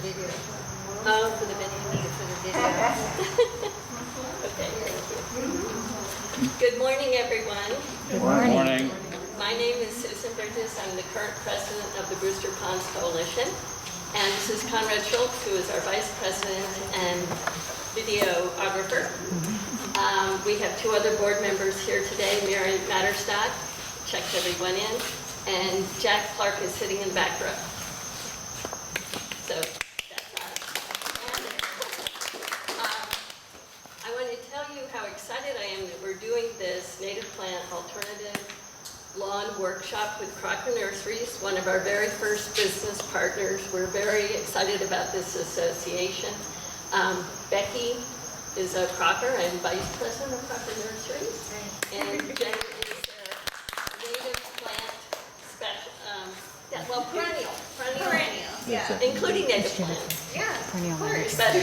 video. Oh, for the video. Need it for the video. Okay, thank you. Good morning, everyone. Good morning. My name is Susan Bridges. I'm the current president of the Brewster Ponds Coalition. And this is Conrad Schultz, who is our vice president and videographer. We have two other board members here today, Mary Matterstock, checked everyone in, and Jack Clark is sitting in the back row. So that's us. And, I want to tell you how excited I am that we're doing this native plant alternative lawn workshop with Crocker Nurseries, one of our very first business partners. We're very excited about this association. Becky is a Crocker and vice president of Crocker Nurseries. And Jen is a native plant special, perennial, yeah. including native plants. Yeah, Perennial of course. But,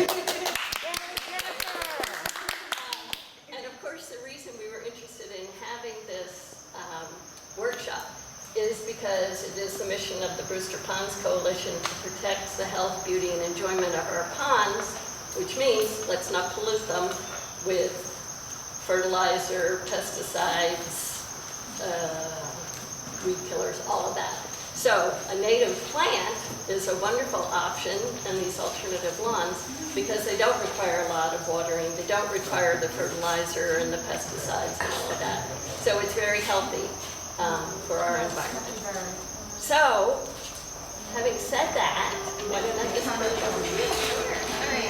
and of course, the reason we were interested in having this workshop is because it is the mission of the Brewster Ponds Coalition to protect the health, beauty, and enjoyment of our ponds, which means let's not pollute them with fertilizer, pesticides, weed killers, all of that. So a native plant is a wonderful option in these alternative lawns because they don't require a lot of watering, they don't require the fertilizer and the pesticides and all of that. So it's very healthy for our environment. So, having said that, why don't I just All right.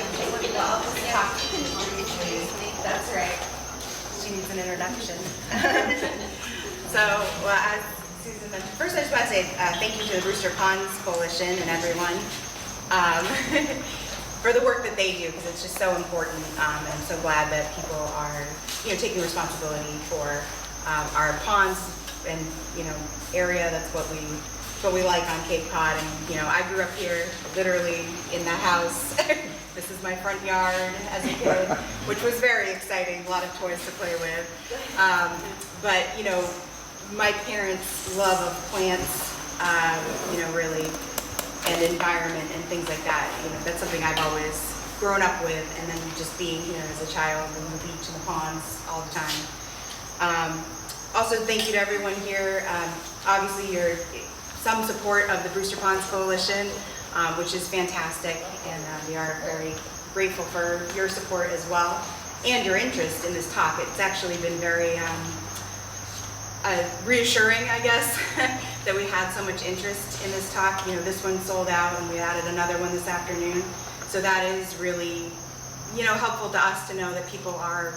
Well, I'll just talk. You can introduce me. That's right. She needs an introduction. So, well, as Susan mentioned, first I just want to say thank you to the Brewster Ponds Coalition and everyone for the work that they do, because it's just so important. I'm so glad that people are, taking responsibility for our ponds and area. That's what we like on Cape Cod. And I grew up here, literally in the house. This is my front yard as a kid, which was very exciting. A lot of toys to play with. But my parents' love of plants, really, and environment and things like that. That's something I've always grown up with. And then just being here as a child on the beach and the ponds all the time. Also, thank you to everyone here. Obviously, you're some support of the Brewster Ponds Coalition, which is fantastic, and we are very grateful for your support as well, and your interest in this talk. It's actually been very reassuring, I guess, that we had so much interest in this talk. This one sold out, and we added another one this afternoon. So that is really, helpful to us to know that people are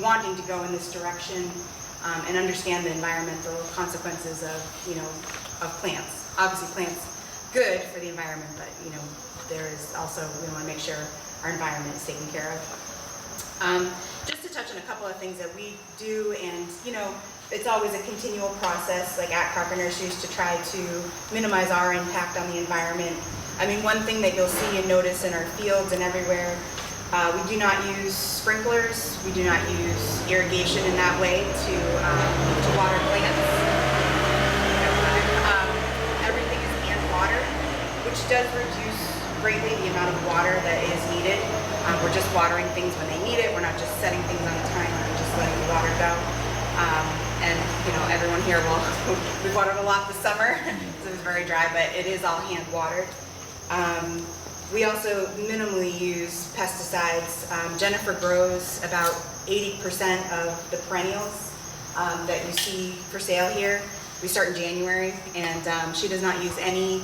wanting to go in this direction. And understand the environmental consequences of plants. Obviously, plants good for the environment, but there is also, we want to make sure our environment is taken care of. Just to touch on a couple of things that we do, and it's always a continual process, like at Crocker Nurseries, to try to minimize our impact on the environment. One thing that you'll see and notice in our fields and everywhere. We do not use sprinklers. We do not use irrigation in that way to water plants. Everything is hand watered, which does reduce greatly the amount of water that is needed. We're just watering things when they need it. We're not just setting things on a timer and just letting the water go. And everyone here we've watered a lot this summer, so it was very dry, but it is all hand watered. We also minimally use pesticides. Jennifer grows about 80% of the perennials that you see for sale here. We start in January, and she does not use any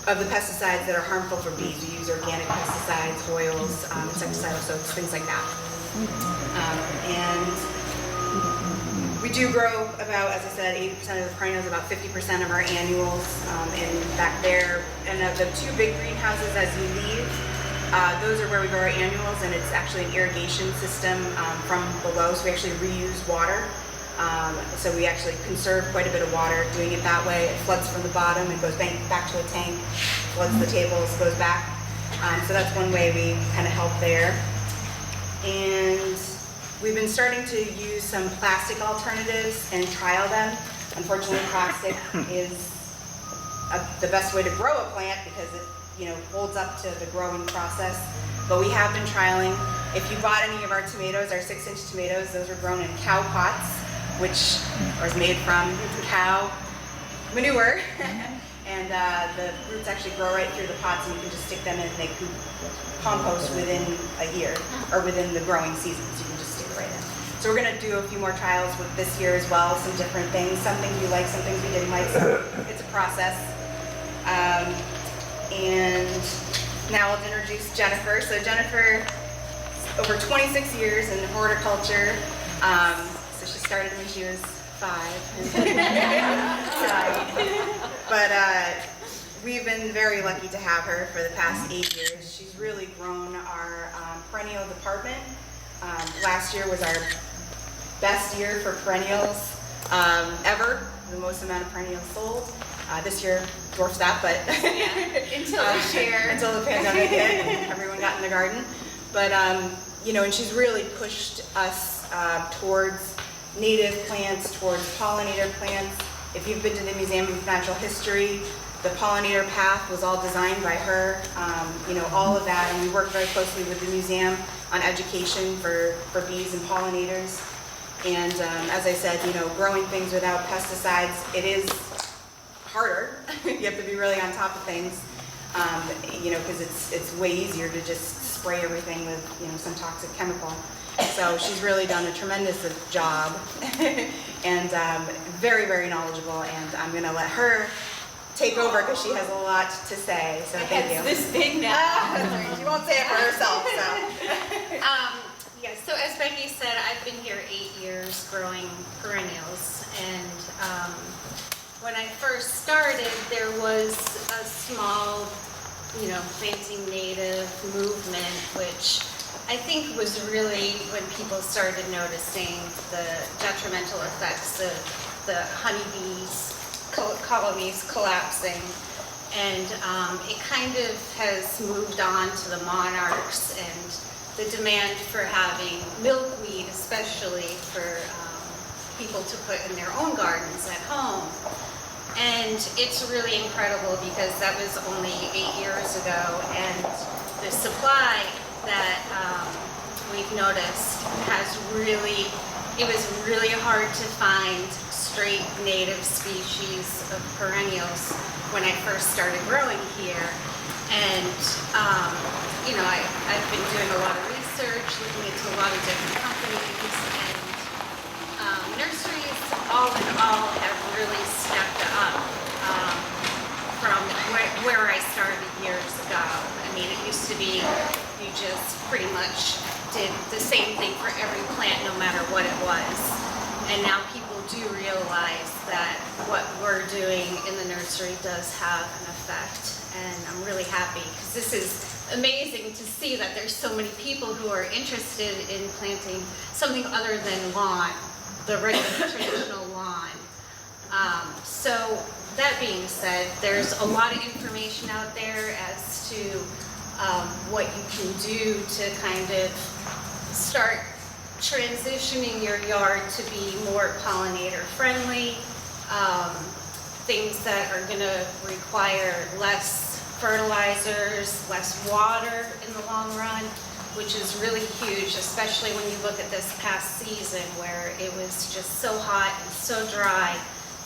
of the pesticides that are harmful for bees. We use organic pesticides, oils, insecticidal soaps, things like that. And we do grow about, as I said, 80% of the perennials, about 50% of our annuals. And back there, and the two big greenhouses as you leave, those are where we grow our annuals, and it's actually an irrigation system from below, so we actually reuse water. So we actually conserve quite a bit of water doing it that way. It floods from the bottom, it goes back to a tank, floods the tables, goes back. So that's one way we kind of help there. And we've been starting to use some plastic alternatives and trial them. Unfortunately, plastic is the best way to grow a plant because it holds up to the growing process. But we have been trialing. If you bought any of our tomatoes, our 6-inch tomatoes, those were grown in cow pots, which was made from cow manure. And the roots actually grow right through the pots, and you can just stick them in and they can compost within a year, or within the growing season, so you can just stick it right in. So we're going to do a few more trials with this year as well, some different things. Some things we like, some things we didn't like, so it's a process. And now I'll introduce Jennifer. So Jennifer, over 26 years in horticulture. So she started when she was 5. But we've been very lucky to have her for the past 8 years. She's really grown our perennial department. Last year was our best year for perennials ever, the most amount of perennials sold. This year dwarfs that, but until this year, until the pandemic hit and everyone got in the garden. But and she's really pushed us towards native plants, towards pollinator plants. If you've been to the Museum of Natural History, the pollinator path was all designed by her. All of that, and we work very closely with the museum on education for bees and pollinators. And as I said, growing things without pesticides, it is harder. You have to be really on top of things, because it's way easier to just spray everything with some toxic chemical. So she's really done a tremendous job, and very, very knowledgeable. And I'm going to let her take over because she has a lot to say. So thank you. This big now. She won't say it for herself. So. Yes. So as Becky said, I've been here 8 years growing perennials, and when I first started, there was a small, planting native movement, which I think was really when people started noticing the detrimental effects of the honeybees colonies collapsing. And it kind of has moved on to the monarchs and the demand for having milkweed, especially for people to put in their own gardens at home. And it's really incredible because that was only 8 years ago, and the supply that we've noticed it was really hard to find straight native species of perennials when I first started growing here. And I've been doing a lot of research, looking into a lot of different companies, and nurseries, all in all, have really stepped up from where I started years ago. I mean, it used to be you just pretty much did the same thing for every plant, no matter what it was. And now people do realize that what we're doing in the nursery does have an effect. And I'm really happy because this is amazing to see that there's so many people who are interested in planting something other than lawn, the regular traditional lawn. So that being said, there's a lot of information out there as to what you can do to kind of start transitioning your yard to be more pollinator friendly. Things that are going to require less fertilizers, less water in the long run, which is really huge, especially when you look at this past season where it was just so hot and so dry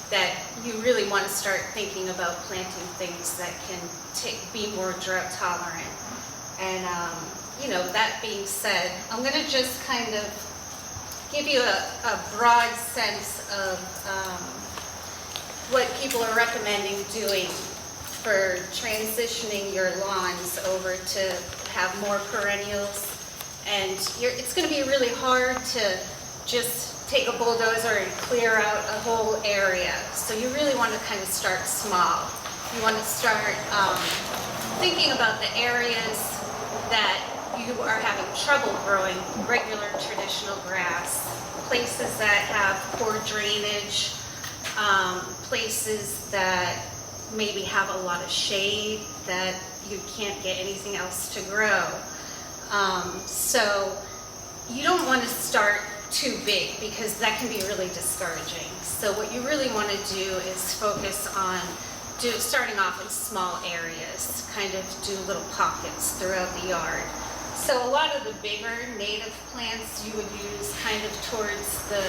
that you really want to start thinking about planting things that can be more drought tolerant. And that being said, I'm going to just kind of give you a broad sense of what people are recommending doing for transitioning your lawns over to have more perennials. And it's going to be really hard to just take a bulldozer and clear out a whole area. So you really want to kind of start small. You want to start thinking about the areas that you are having trouble growing regular traditional grass, places that have poor drainage, places that maybe have a lot of shade that you can't get anything else to grow. So you don't want to start too big because that can be really discouraging. So what you really want to do is focus on starting off in small areas, kind of do little pockets throughout the yard. So a lot of the bigger native plants you would use kind of towards the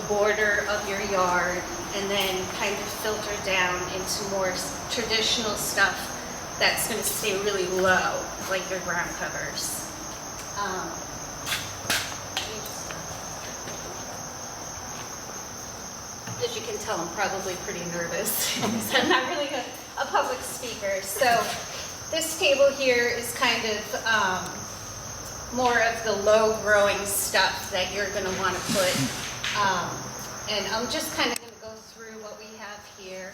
border of your yard, and then kind of filter down into more traditional stuff that's going to stay really low, like your ground covers. As you can tell, I'm probably pretty nervous because I'm not really a public speaker. So this table here is kind of more of the low-growing stuff that you're going to want to put. And I'm just kind of going to go through what we have here.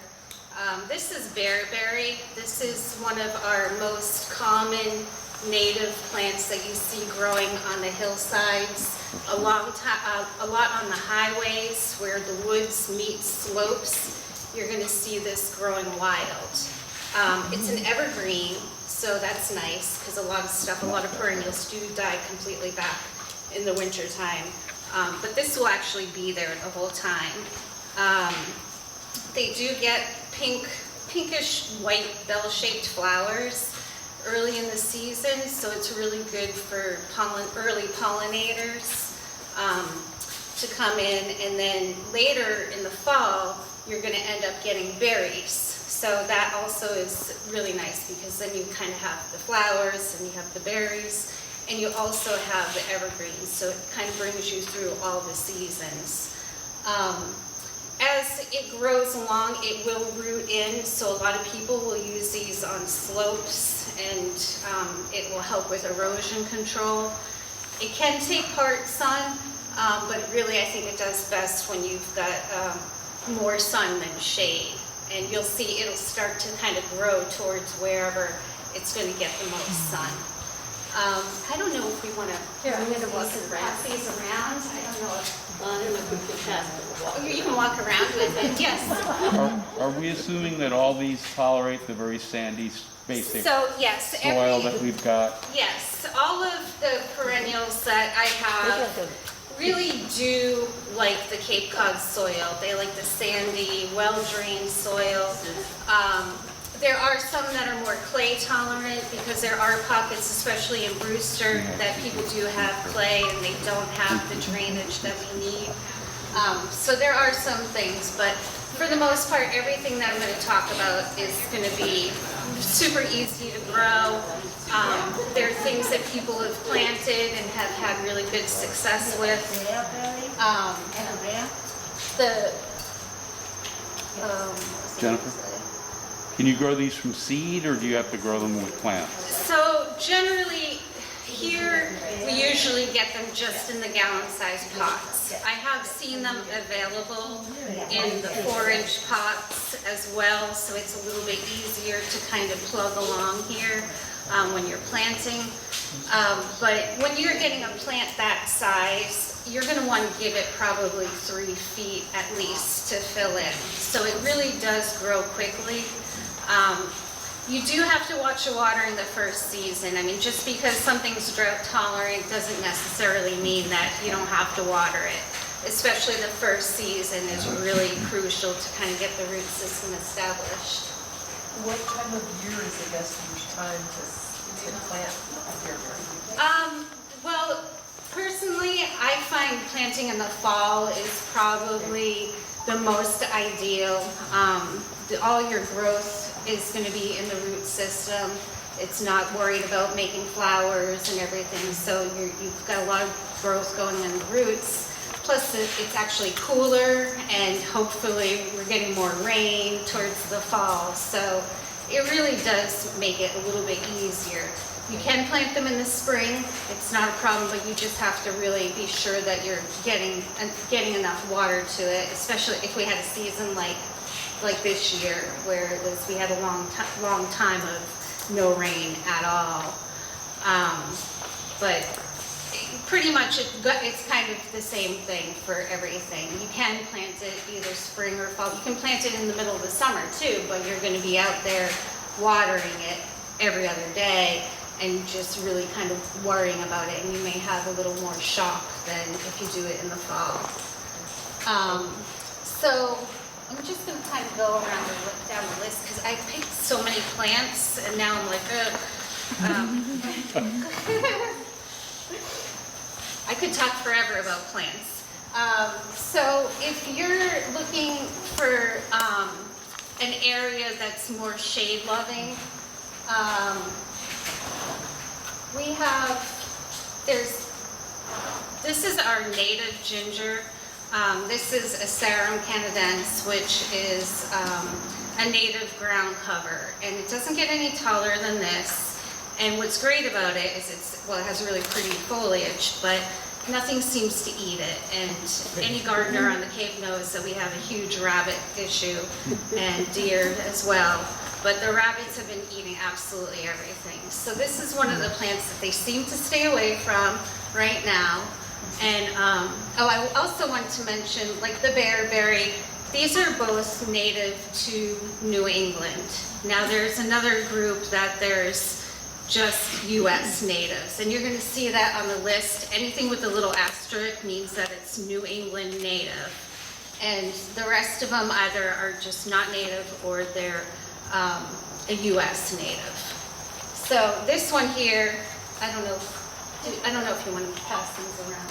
This is bearberry. This is one of our most common native plants that you see growing on the hillsides, a lot on the highways where the woods meet slopes. You're going to see this growing wild. It's an evergreen, so that's nice because a lot of perennials do die completely back in the winter time. But this will actually be there the whole time. They do get pinkish white bell-shaped flowers early in the season, so it's really good for early pollinators to come in, and then later in the fall you're going to end up getting berries. So that also is really nice because then you kind of have the flowers and you have the berries, and you also have the evergreens, so it kind of brings you through all the seasons. As it grows along, it will root in, so a lot of people will use these on slopes, and it will help with erosion control. It can take part sun, but really I think it does best when you've got more sun than shade. And you'll see it'll start to kind of grow towards wherever it's going to get the most sun. I don't know if we want to pass these around. I don't know if we could pass them. you can walk around with it. Yes. Are we assuming that all these tolerate the very sandy, basic So yes, soil that we've got? yes, all of the perennials that I have really do like the Cape Cod soil. They like the sandy, well-drained soil. There are some that are more clay tolerant because there are pockets, especially in Brewster, that people do have clay and they don't have the drainage that we need. So there are some things, but for the most part, everything that I'm going to talk about is going to be super easy to grow. There are things that people have planted and have had really good success with. Jennifer? Can you grow these from seed, or do you have to grow them with plants? So generally, here we usually get them just in the gallon-sized pots. I have seen them available in the 4-inch pots as well, so it's a little bit easier to kind of plug along here when you're planting. But when you're getting a plant that size, you're going to want to give it probably 3 feet at least to fill in. So it really does grow quickly. You do have to watch the water in the first season. I mean, just because something's drought tolerant doesn't necessarily mean that you don't have to water it. Especially the first season is really crucial to kind of get the root system established. What time of year is the best time to plant bearberry? Well, personally, I find planting in the fall is probably the most ideal. All your growth is going to be in the root system. It's not worried about making flowers and everything, so you've got a lot of growth going in the roots. Plus it's actually cooler, and hopefully we're getting more rain towards the fall, so it really does make it a little bit easier. You can plant them in the spring, it's not a problem, but you just have to really be sure that you're getting enough water to it, especially if we had a season like this year, where we had a long time of no rain at all. But pretty much it's kind of the same thing for everything. You can plant it either spring or fall. You can plant it in the middle of the summer too, but you're going to be out there watering it every other day and just really kind of worrying about it, and you may have a little more shock than if you do it in the fall. So I'm just gonna kind of go around down the list, because I picked so many plants, and now I'm like, ugh. I could talk forever about plants. So if you're looking for an area that's more shade loving, we have, this is our native ginger. This is Asarum canadense, which is a native ground cover, and it doesn't get any taller than this. And what's great about it is it has really pretty foliage, but nothing seems to eat it. And any gardener on the Cape knows that we have a huge rabbit issue and deer as well. But the rabbits have been eating absolutely everything. So this is one of the plants that they seem to stay away from right now. And I also want to mention, like the bearberry, these are both native to New England. Now there's another group that there's just US natives, and you're going to see that on the list. Anything with a little asterisk means that it's New England native, and the rest of them either are just not native or they're a US native. So this one here, I don't know if you want to pass these around.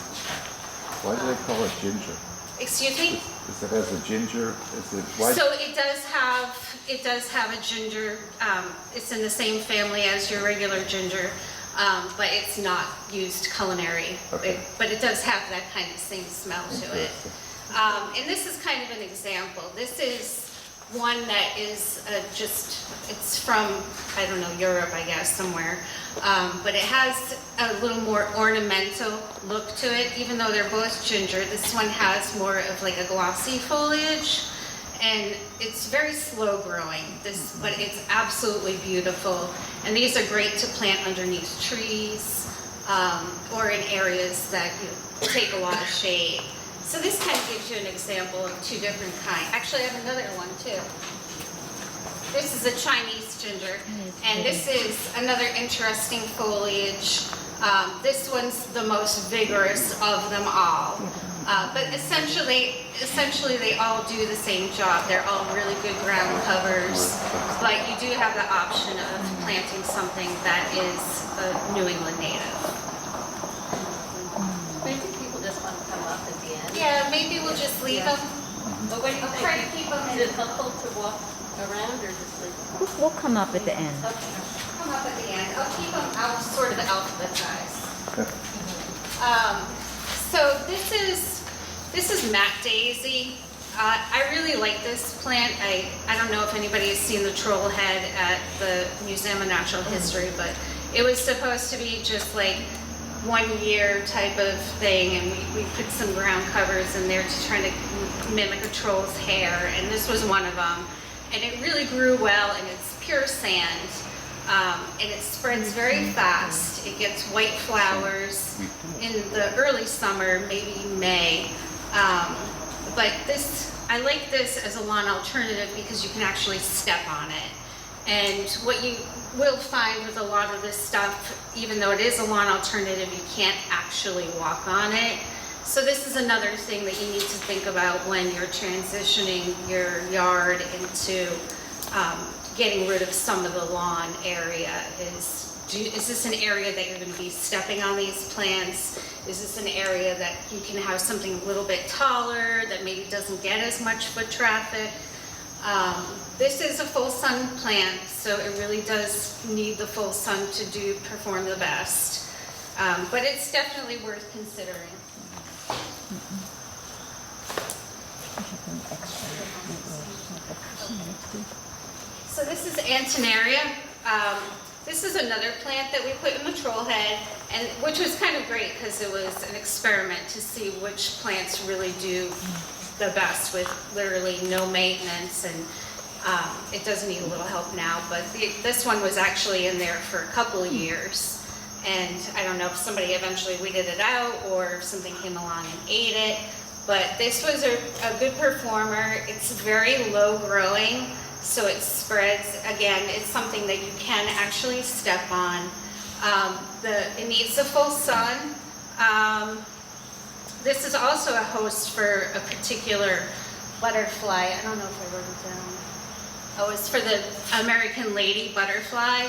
Why do they call it ginger? Excuse me? Is it has a ginger? Is it white? So it does have a ginger. It's in the same family as your regular ginger, but it's not used culinary. Okay. But it does have that kind of same smell to it. And this is kind of an example. This is one that is it's from, I don't know, Europe, I guess, somewhere. But it has a little more ornamental look to it, even though they're both ginger. This one has more of like a glossy foliage, and it's very slow growing, but it's absolutely beautiful. And these are great to plant underneath trees, or in areas that take a lot of shade. So this kind of gives you an example of two different kinds. Actually, I have another one too. This is a Chinese ginger, and this is another interesting foliage. This one's the most vigorous of them all. But essentially they all do the same job. They're all really good ground covers, but you do have the option of planting something that is a New England native. Maybe people just want to come up at the end. Yeah, maybe we'll just leave them. But what do you I'll try to think? keep them Is it helpful to walk around or just leave them? We'll come up at the end. Okay, come up at the end. I'll keep them out sort of alphabetized. So this is Matt Daisy. I really like this plant. I don't know if anybody has seen the troll head at the Museum of Natural History, but it was supposed to be just like 1 year type of thing, and we put some ground covers in there to try to mimic a troll's hair, and this was one of them. And it really grew well, and it's pure sand. And it spreads very fast. It gets white flowers in the early summer, maybe May. But I like this as a lawn alternative because you can actually step on it. And what you will find with a lot of this stuff, even though it is a lawn alternative, you can't actually walk on it. So this is another thing that you need to think about when you're transitioning your yard into getting rid of some of the lawn area. Is this an area that you're going to be stepping on these plants? Is this an area that you can have something a little bit taller that maybe doesn't get as much foot traffic? This is a full sun plant, so it really does need the full sun to perform the best. But it's definitely worth considering. So this is Antonaria. This is another plant that we put in the troll head, and which was kind of great because it was an experiment to see which plants really do the best with literally no maintenance, and it does need a little help now, but this one was actually in there for a couple of years, and I don't know if somebody eventually weeded it out or if something came along and ate it, but this was a good performer. It's very low growing, so it spreads. Again, it's something that you can actually step on. It needs the full sun. This is also a host for a particular butterfly. I don't know if I wrote it down. Oh, it's for the American lady butterfly.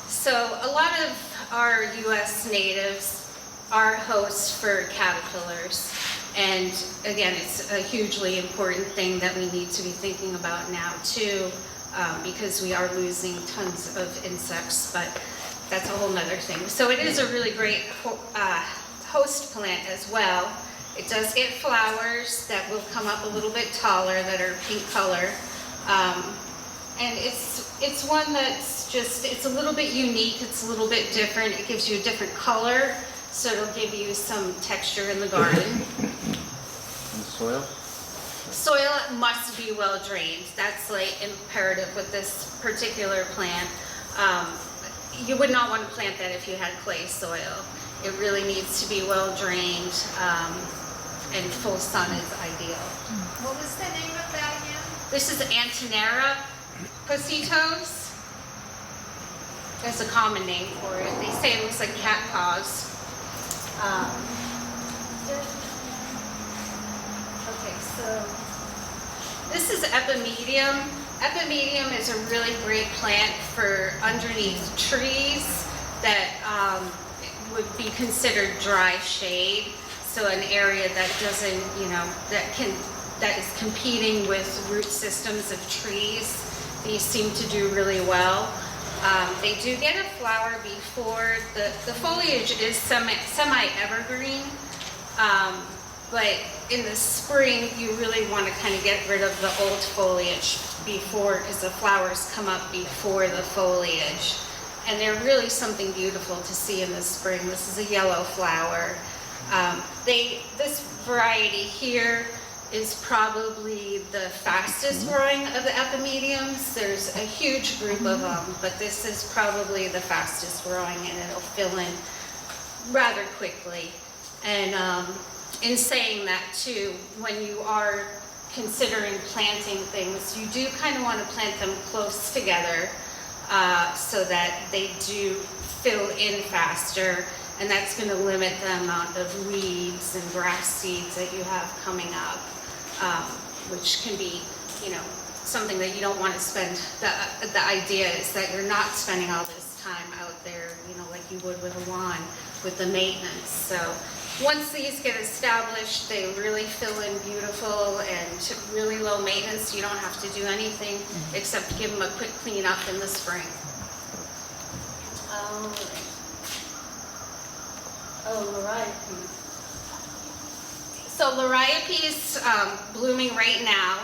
So a lot of our U.S. natives are hosts for caterpillars. And again, it's a hugely important thing that we need to be thinking about now too, because we are losing tons of insects, but that's a whole nother thing. So it is a really great host plant as well. It does get flowers that will come up a little bit taller that are pink color. And it's one that's just, it's a little bit unique, it's a little bit different. It gives you a different color, so it'll give you some texture in the garden. And soil? Soil must be well drained. That's like imperative with this particular plant. You would not want to plant that if you had clay soil. It really needs to be well drained, and full sun is ideal. What was the name of that again? This is Antinera Positos. That's a common name for it. They say it looks like cat paws. Okay, so this is Epimedium. Epimedium is a really great plant for underneath trees that would be considered dry shade. So an area that doesn't, that is competing with root systems of trees. These seem to do really well. They do get a flower before, the foliage is semi-evergreen, but in the spring you really want to kind of get rid of the old foliage before, because the flowers come up before the foliage. And they're really something beautiful to see in the spring. This is a yellow flower. This variety here is probably the fastest growing of the epimediums. There's a huge group of them, but this is probably the fastest growing, and it'll fill in rather quickly. And in saying that too, when you are considering planting things, you do kind of want to plant them close together so that they do fill in faster. And that's going to limit the amount of weeds and grass seeds that you have coming up, which can be, something that you don't want to spend. The idea is that you're not spending all this time out there, like you would with a lawn, with the maintenance. So once these get established, they really fill in beautiful and really low maintenance. You don't have to do anything except give them a quick clean up in the spring. All right. Oh, Liriopes. So Liriopes blooming right now.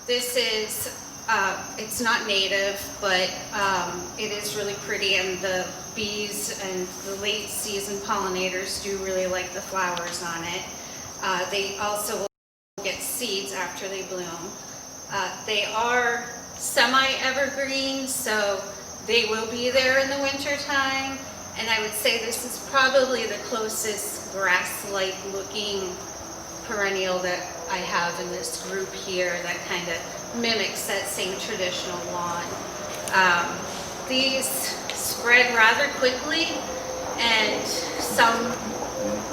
This is, it's not native, but it is really pretty, and the bees and the late season pollinators do really like the flowers on it. They also will get seeds after they bloom. They are semi-evergreen, so they will be there in the winter time. And I would say this is probably the closest grass-like looking perennial that I have in this group here that kind of mimics that same traditional lawn. These spread rather quickly, and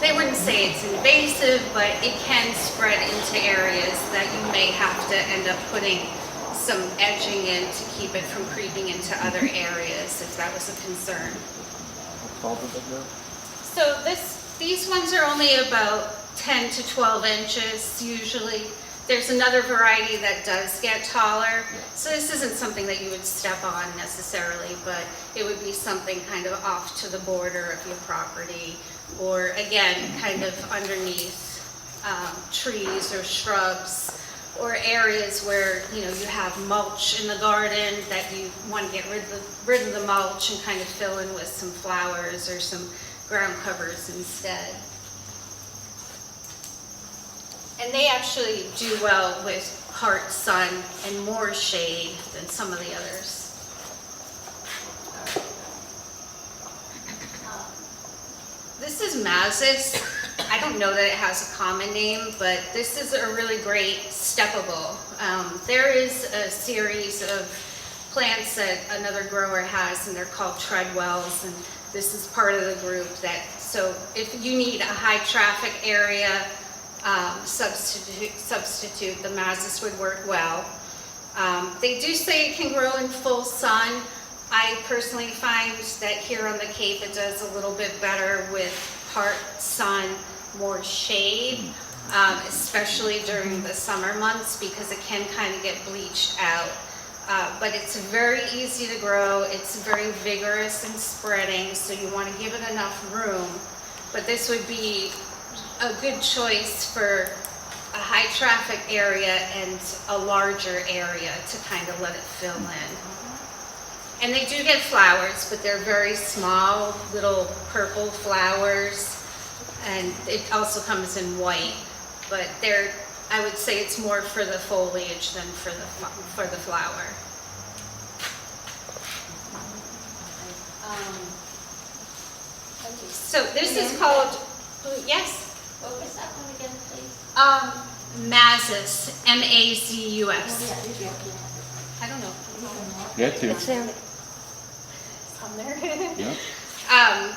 they wouldn't say it's invasive, but it can spread into areas that you may have to end up putting some edging in to keep it from creeping into other areas if that was a concern. So these ones are only about 10 to 12 inches usually. There's another variety that does get taller. So this isn't something that you would step on necessarily, but it would be something kind of off to the border of your property, or again, kind of underneath trees or shrubs, or areas where you have mulch in the garden that you want to get rid of the mulch and kind of fill in with some flowers or some ground covers instead. And they actually do well with part sun and more shade than some of the others. This is Mazis. I don't know that it has a common name, but this is a really great steppable. There is a series of plants that another grower has, and they're called treadwells, and this is part of the group that, so if you need a high traffic area substitute, the Mazis would work well. They do say it can grow in full sun. I personally find that here on the Cape it does a little bit better with part sun, more shade, especially during the summer months because it can kind of get bleached out. But it's very easy to grow, it's very vigorous and spreading, so you want to give it enough room. But this would be a good choice for a high traffic area and a larger area to kind of let it fill in. And they do get flowers, but they're very small, little purple flowers, and it also comes in white. But I would say it's more for the foliage than for the flower. So this is called, yes? What was that one again, please? Mazis, M-A-Z-U-S. I don't know. Yeah, too. It's on there. Yeah.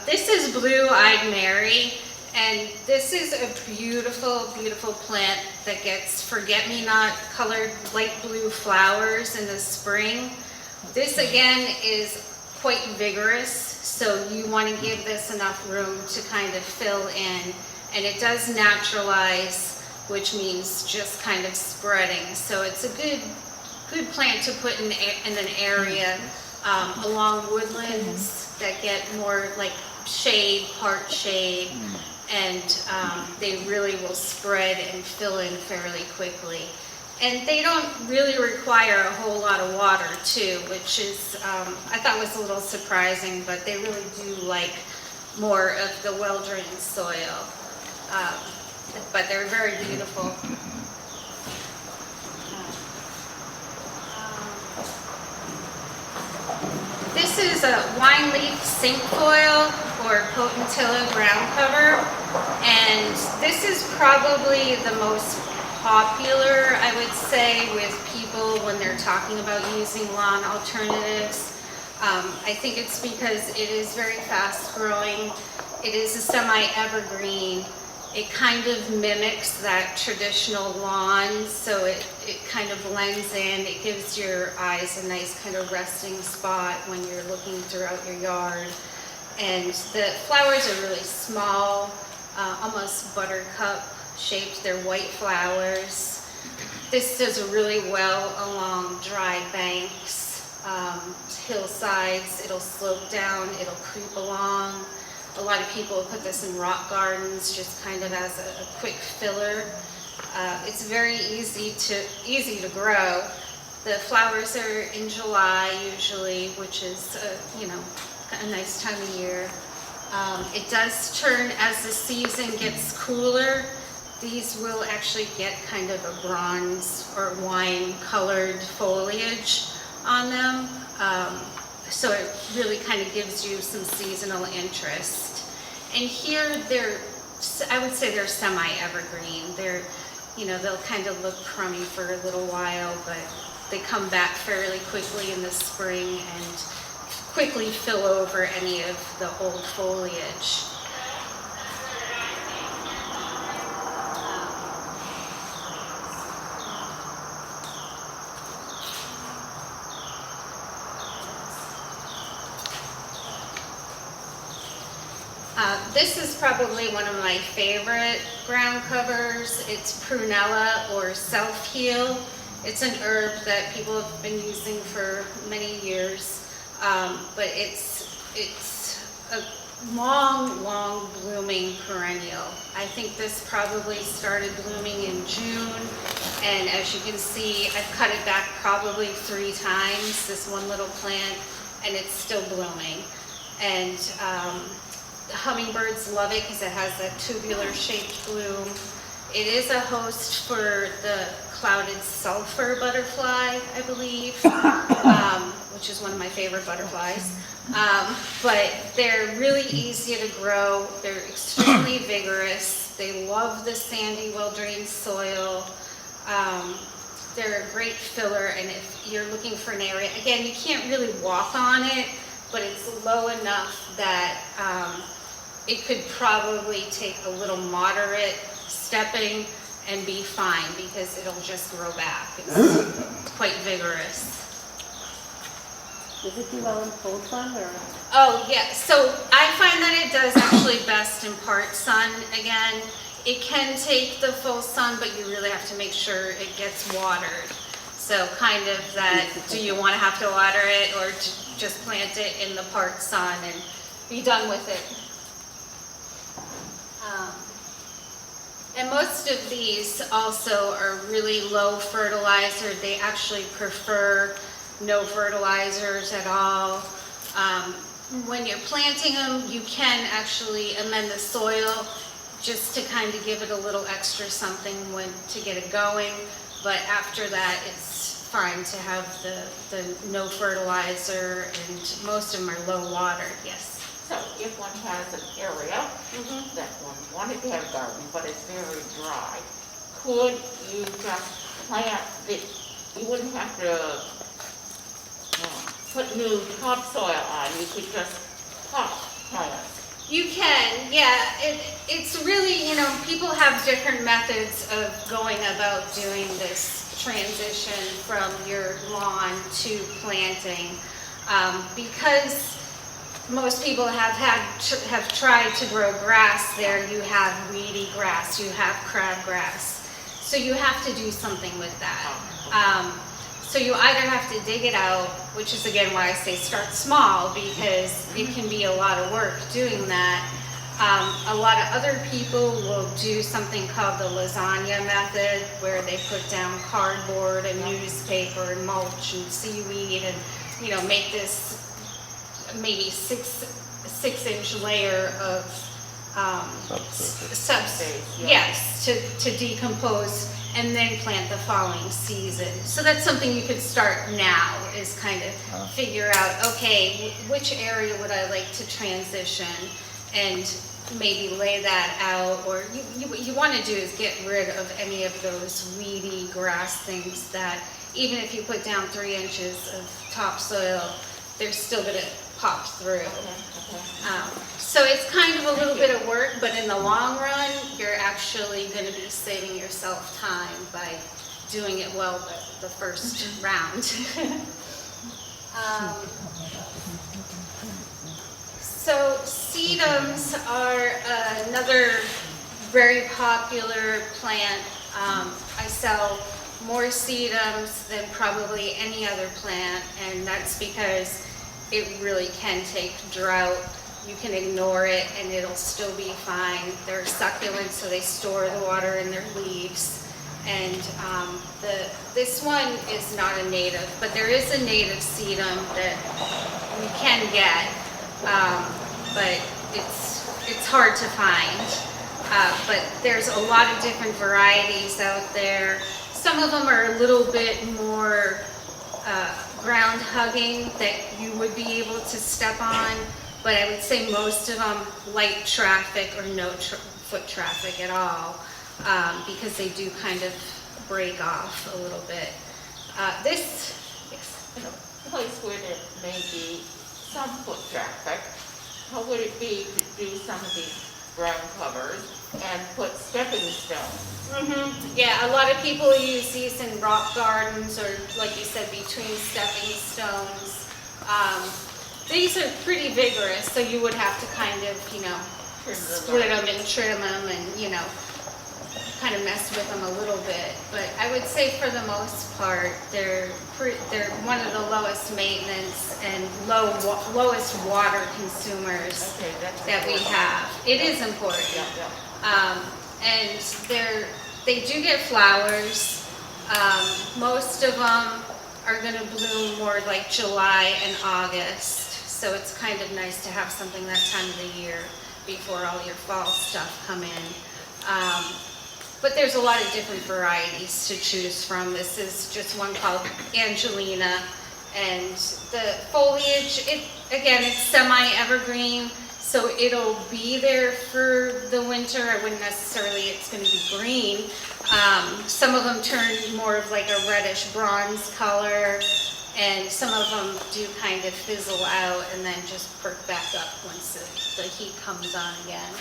This is Blue-Eyed Mary, and this is a beautiful, beautiful plant that gets forget-me-not colored light blue flowers in the spring. This again is quite vigorous, so you want to give this enough room to kind of fill in, and it does naturalize, which means just kind of spreading. So it's a good plant to put in an area along woodlands that get more like shade, part shade, and they really will spread and fill in fairly quickly. And they don't really require a whole lot of water too, which is, I thought was a little surprising, but they really do like more of the well-drained soil. But they're very beautiful. This is a wine leaf cinquefoil or potentilla ground cover, and this is probably the most popular, I would say, with people when they're talking about using lawn alternatives. I think it's because it is very fast growing. It is a semi-evergreen. It kind of mimics that traditional lawn, so it kind of blends in. It gives your eyes a nice kind of resting spot when you're looking throughout your yard. And the flowers are really small, almost buttercup shaped. They're white flowers. This does really well along dry banks, hillsides. It'll slope down, it'll creep along. A lot of people put this in rock gardens just kind of as a quick filler. It's very easy to grow. The flowers are in July usually, which is a nice time of year. It does turn as the season gets cooler. These will actually get kind of a bronze or wine colored foliage on them. So it really kind of gives you some seasonal interest. And here I would say they're semi-evergreen. They'll kind of look crummy for a little while, but they come back fairly quickly in the spring and quickly fill over any of the old foliage. This is probably one of my favorite ground covers. It's prunella or self-heal. It's an herb that people have been using for many years, but it's a long blooming perennial. I think this probably started blooming in June, and as you can see, I've cut it back probably 3 times, this one little plant, and it's still blooming. And hummingbirds love it because it has that tubular shaped bloom. It is a host for the clouded sulfur butterfly, I believe, which is one of my favorite butterflies. But they're really easy to grow. They're extremely vigorous. They love the sandy, well-drained soil. They're a great filler, and if you're looking for an area, again, you can't really walk on it, but it's low enough that it could probably take a little moderate stepping and be fine because it'll just grow back. It's quite vigorous. Does it do well in full sun or? Oh, yeah, so I find that it does actually best in part sun. Again, it can take the full sun, but you really have to make sure it gets watered. So kind of that, do you want to have to water it or just plant it in the part sun and be done with it? And most of these also are really low fertilizer. They actually prefer no fertilizers at all. When you're planting them, you can actually amend the soil just to kind of give it a little extra something to get it going. But after that, it's fine to have the no fertilizer, and most of them are low water, yes. So if one has an area that one wanted to have a garden, but it's very dry, could you just plant it? You wouldn't have to put new topsoil on, you could just pot plant. You can, yeah. It's really, you know, people have different methods of going about doing this transition from your lawn to planting. Because most people have tried to grow grass there, you have weedy grass, you have crabgrass. So you have to do something with that. So you either have to dig it out, which is again why I say start small, because it can be a lot of work doing that. A lot of other people will do something called the lasagna method, where they put down cardboard and newspaper and mulch and seaweed and, you know, make this maybe six-inch layer of substrate, yes, to decompose and then plant the following season. So that's something you could start now, is kind of figure out, okay, which area would I like to transition, and maybe lay that out. Or you want to do is get rid of any of those weedy grass things that even if you put down 3 inches of topsoil, they're still going to pop through. So it's kind of a little bit of work, but in the long run, you're actually going to be saving yourself time by doing it well the first round. So sedums are another very popular plant. I sell more sedums than probably any other plant, and that's because it really can take drought. You can ignore it and it'll still be fine. They're succulents, so they store the water in their leaves. And this one is not a native, but there is a native sedum that we can get, but it's hard to find. But there's a lot of different varieties out there. Some of them are a little bit more ground hugging that you would be able to step on, but I would say most of them light traffic or no foot traffic at all, because they do kind of break off a little bit. Yes. In a place where there may be some foot traffic, how would it be to do some of these ground covers and put stepping stones? Yeah, a lot of people use these in rock gardens, or like you said, between stepping stones. These are pretty vigorous, so you would have to kind of, you know, split them and trim them and, you know, kind of mess with them a little bit. But I would say for the most part, they're one of the lowest maintenance and lowest water consumers that we have. It is important. And they do get flowers. Most of them are going to bloom more like July and August. So it's kind of nice to have something that time of the year before all your fall stuff come in. But there's a lot of different varieties to choose from. This is just one called Angelina. And the foliage, again, it's semi-evergreen. So it'll be there for the winter. I wouldn't necessarily, it's going to be green. Some of them turn more of like a reddish bronze color, and some of them do kind of fizzle out and then just perk back up once the heat comes on again.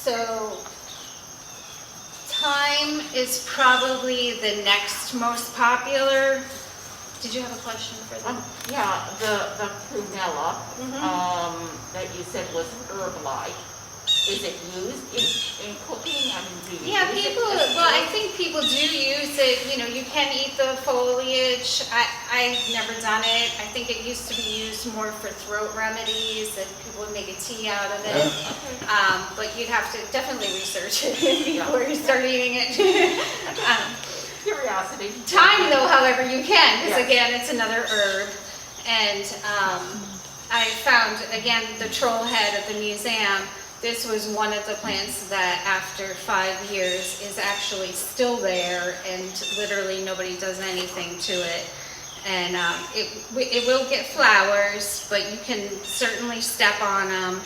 So thyme is probably the next most popular. Did you have a question for them? Yeah, the prunella, Mhm. that you said was herb-like, is it used in cooking? I mean, do you Yeah, use it people, as well, I herb? think people do use it, you know, you can eat the foliage. I've never done it. I think it used to be used more for throat remedies, and people would make a tea out of it. But you'd have to definitely research it before you start eating it. Curiosity. Thyme though, however, you can, because Yeah. again, it's another herb. And I found, again, the troll head at the museum. This was one of the plants that after 5 years is actually still there, and literally nobody does anything to it. And it will get flowers, but you can certainly step on them.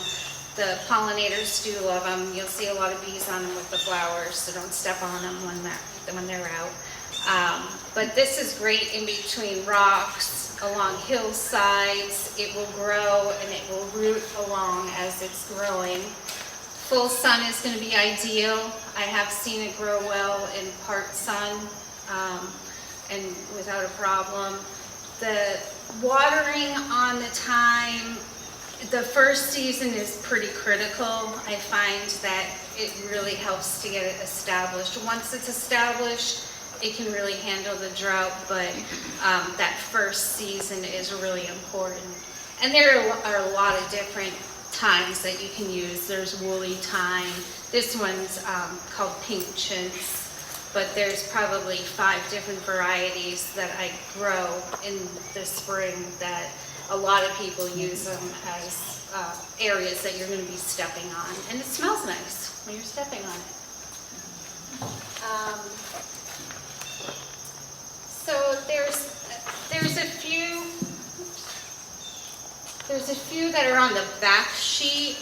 The pollinators do love them. You'll see a lot of bees on them with the flowers, so don't step on them when they're out. But this is great in between rocks, along hillsides. It will grow and it will root along as it's growing. Full sun is going to be ideal. I have seen it grow well in part sun and without a problem. The watering on the thyme, the first season is pretty critical. I find that it really helps to get it established. Once it's established, it can really handle the drought, but that first season is really important. And there are a lot of different thymes that you can use. There's woolly thyme. This one's called pink chintz, but there's probably 5 different varieties that I grow in the spring that a lot of people use them as areas that you're going to be stepping on. And it smells nice when you're stepping on it. So there's a few that are on the back sheet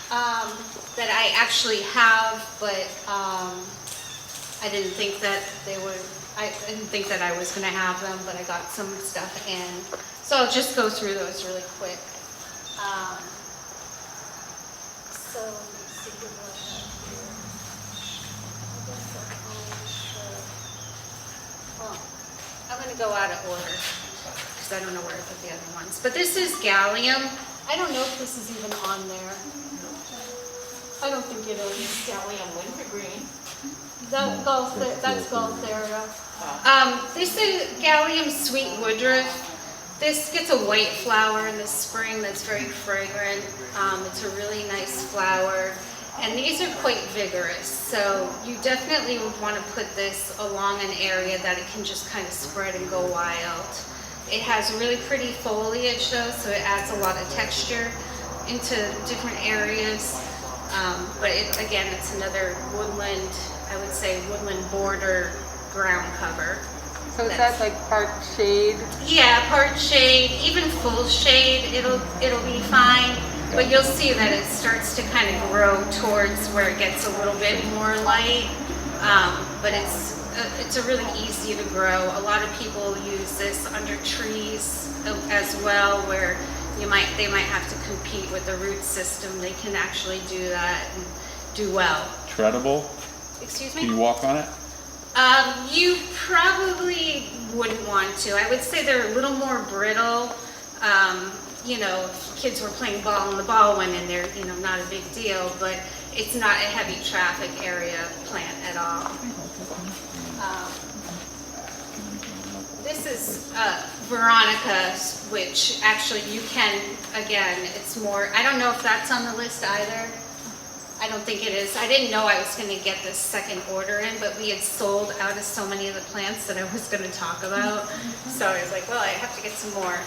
that I actually have, but I didn't think that they would. I didn't think that I was going to have them, but I got some stuff in. So I'll just go through those really quick. So let's see what I have here. I guess I'll find I'm going to go out of order because I don't know where to put the other ones. But this is gallium. I don't know if this is even on there. I don't think it is. Gallium wintergreen. That's Gaultheria. This is gallium sweet woodruff. This gets a white flower in the spring that's very fragrant. It's a really nice flower. And these are quite vigorous, so you definitely would want to put this along an area that it can just kind of spread and go wild. It has really pretty foliage though, so it adds a lot of texture into different areas. But again, it's another woodland, I would say woodland border ground cover. So is that like part shade? Yeah, part shade, even full shade, it'll be fine. But you'll see that it starts to kind of grow towards where it gets a little bit more light. But it's a really easy to grow. A lot of people use this under trees as well, where they might have to compete with the root system. They can actually do that and do well. Treadable? Excuse Can you me? walk on it? You probably wouldn't want to. I would say they're a little more brittle. You know, if kids were playing ball and the ball went in there, you know, not a big deal, but it's not a heavy traffic area plant at all. This is Veronica, which actually you can, again, it's more, I don't know if that's on the list either. I don't think it is. I didn't know I was going to get this second order in, but we had sold out of so many of the plants that I was going to talk about. So I was like, well, I have to get some more.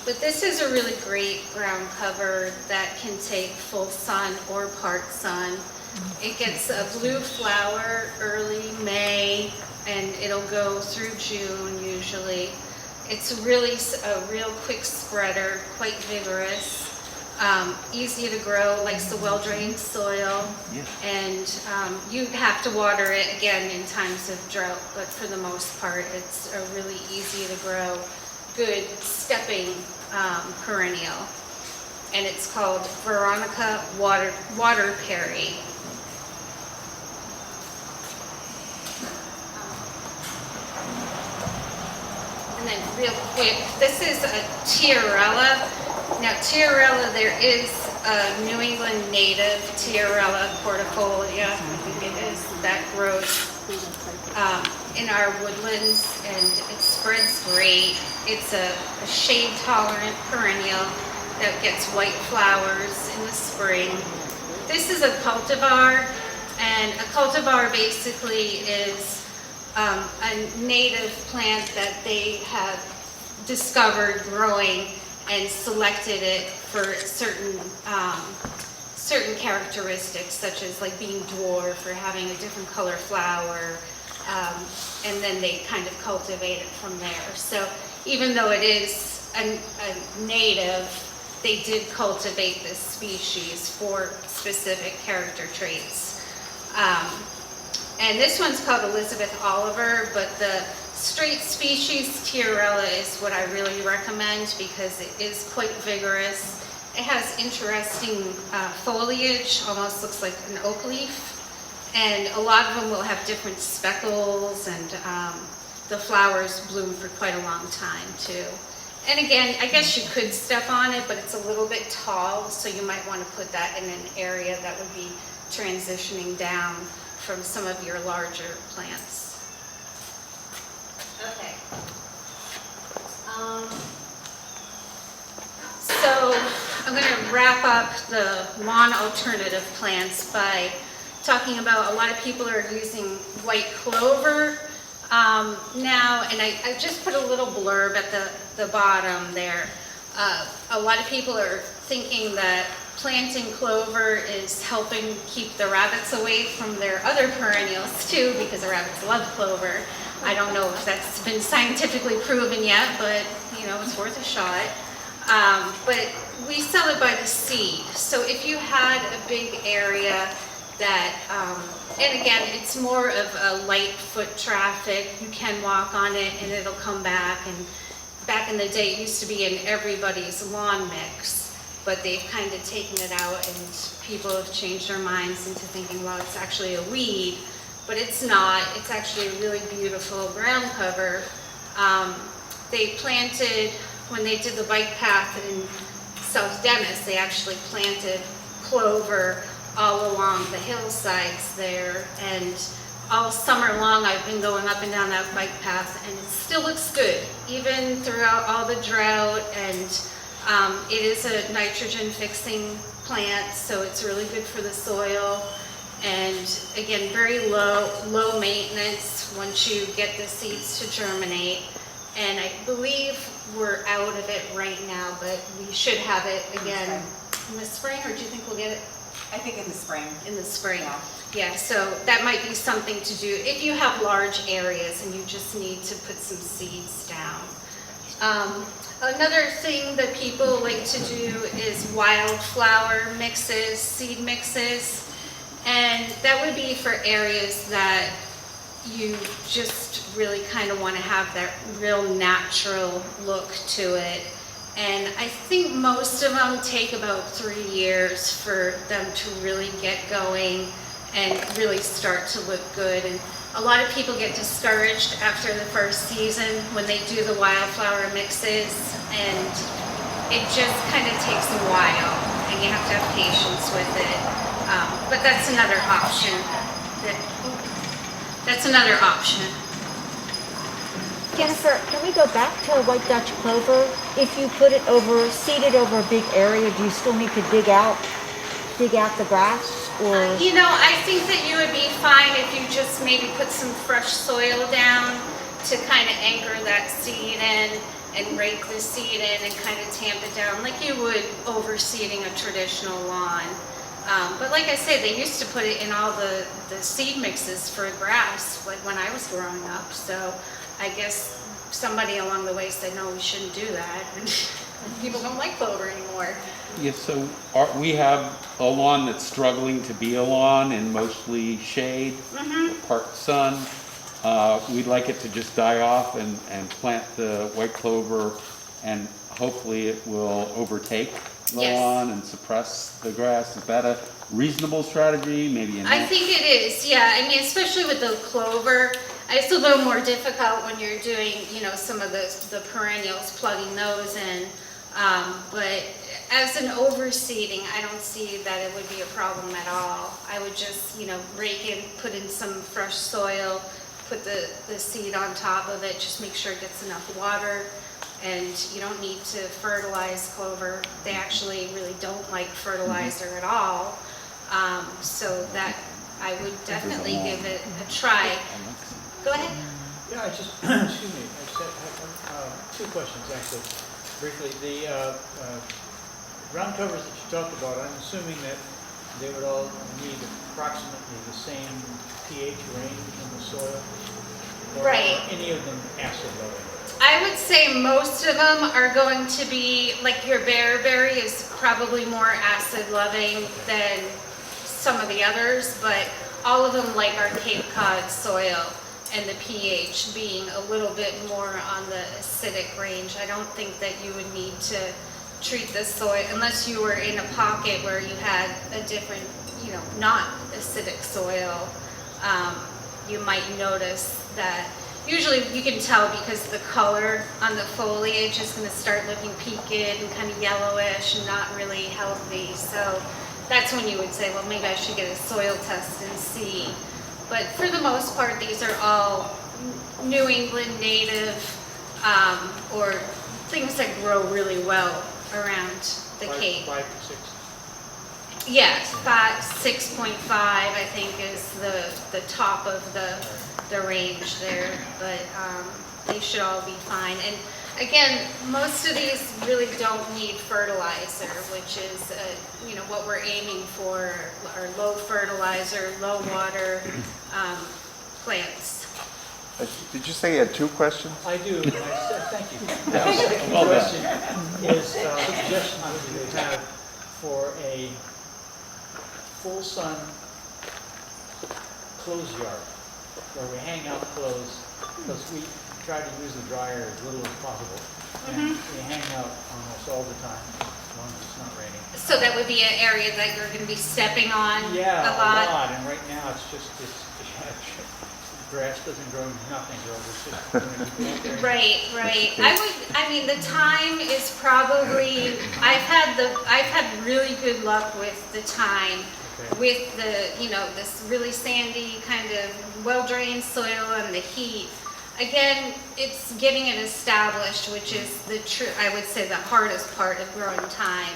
But this is a really great ground cover that can take full sun or part sun. It gets a blue flower early May, and it'll go through June usually. It's really a real quick spreader, quite vigorous. Easy to grow, likes the well-drained soil, and you have to water it again in times of drought, but for the most part it's a really easy to grow, good stepping perennial, and it's called Veronica Waterperry. then real quick, this is a tiarella. Now tiarella, there is a New England native tiarella cordifolia, I think it is, that grows in our woodlands, and it spreads great. It's a shade-tolerant perennial that gets white flowers in the spring. This is a cultivar, and a cultivar basically is a native plant that they have discovered growing and selected it for certain characteristics, such as like being dwarf or having a different color flower, and then they kind of cultivate it from there. So even though it is a native, they did cultivate this species for specific character traits. And this one's called Elizabeth Oliver, but the straight species tiarella is what I really recommend because it is quite vigorous. It has interesting foliage, almost looks like an oak leaf. And a lot of them will have different speckles, and the flowers bloom for quite a long time too. And again, I guess you could step on it, but it's a little bit tall, so you might want to put that in an area that would be transitioning down from some of your larger plants. Okay. So I'm going to wrap up the lawn alternative plants by talking about a lot of people are using white clover now, and I just put a little blurb at the bottom there. A lot of people are thinking that planting clover is helping keep the rabbits away from their other perennials too, because the rabbits love clover. I don't know if that's been scientifically proven yet, but you know, it's worth a shot. But we sell it by the seed. So if you had a big area that, and again, it's more of a light foot traffic. You can walk on it and it'll come back. And back in the day, it used to be in everybody's lawn mix, but they've kind of taken it out, and people have changed their minds into thinking, well, it's actually a weed, but it's not. It's actually a really beautiful ground cover. They planted, when they did the bike path in South Dennis, they actually planted clover all along the hillsides there, and all summer long I've been going up and down that bike path, and it still looks good even throughout all the drought. And it is a nitrogen fixing plant, so it's really good for the soil, and again, very low maintenance once you get the seeds to germinate. And I believe we're out of it right now, but we should have it again in the spring, or do you think we'll get it? I think in the spring. In the spring. Yeah. Yeah, so that might be something to do if you have large areas and you just need to put some seeds down. Another thing that people like to do is wildflower mixes, seed mixes, and that would be for areas that you just really kind of want to have that real natural look to it. And I think most of them take about 3 years for them to really get going and really start to look good. And a lot of people get discouraged after the first season when they do the wildflower mixes, and it just kind of takes a while, and you have to have patience with it. But that's another option. That's another option. Jennifer, can we go back to white Dutch clover? If you put it over, seed it over a big area, do you still need to dig out the grass? Or You know, I think that you would be fine if you just maybe put some fresh soil down to kind of anchor that seed in and rake the seed in and kind of tamp it down like you would overseeding a traditional lawn. But like I said, they used to put it in all the seed mixes for grass, like when I was growing up. So I guess somebody along the way said, no, we shouldn't do that. And people don't like clover anymore. Yes, so we have a lawn that's struggling to be a lawn and mostly shade, part sun. We'd like it to just die off and plant the white clover, and hopefully it will overtake the lawn and suppress the grass. Is that a reasonable strategy? Maybe I think it is, yeah. I mean, especially with the clover. It's a little more difficult when you're doing, some of the perennials, plugging those in. But as an overseeding, I don't see that it would be a problem at all. I would just, rake in, put in some fresh soil, put the seed on top of it, just make sure it gets enough water. And you don't need to fertilize clover. They actually really don't like fertilizer at all. So that I would definitely give it a try. Go ahead. Yeah, I just, excuse me, I just have two questions actually, briefly. The ground covers that you talked about, I'm assuming that they would all need approximately the same pH range in the soil? Or Right. are any of them acid loving? I would say most of them are going to be, like your bearberry is probably more acid loving than some of the others, but all of them like our Cape Cod soil and the pH being a little bit more on the acidic range. I don't think that you would need to treat the soil unless you were in a pocket where you had a different, not acidic soil. You might notice that usually you can tell because the color on the foliage is going to start looking peaked and kind of yellowish and not really healthy. So that's when you would say, well, maybe I should get a soil test and see. But for the most part, these are all New England native or things that grow really well around the Cape. 5 to 6? Yes, 6.5 I think is the top of the range there, but they should all be fine. And again, most of these really don't need fertilizer, which is what we're aiming for, are low fertilizer, low water plants. Did you say you had two questions? I do, thank you. The second question is suggestions that you have for a full sun clothes yard where we hang out clothes, because we try to use the dryer as little as possible. And we hang out almost all the time, as long as it's not raining. So that would be an area that you're going to be stepping on Yeah, a lot? a lot, and right now it's just, grass doesn't grow, nothing grows, it's just. Right. The time is probably, I've had really good luck with the time, with the, this really sandy kind of well-drained soil and the heat. Again, it's getting it established, which is I would say the hardest part of growing thyme,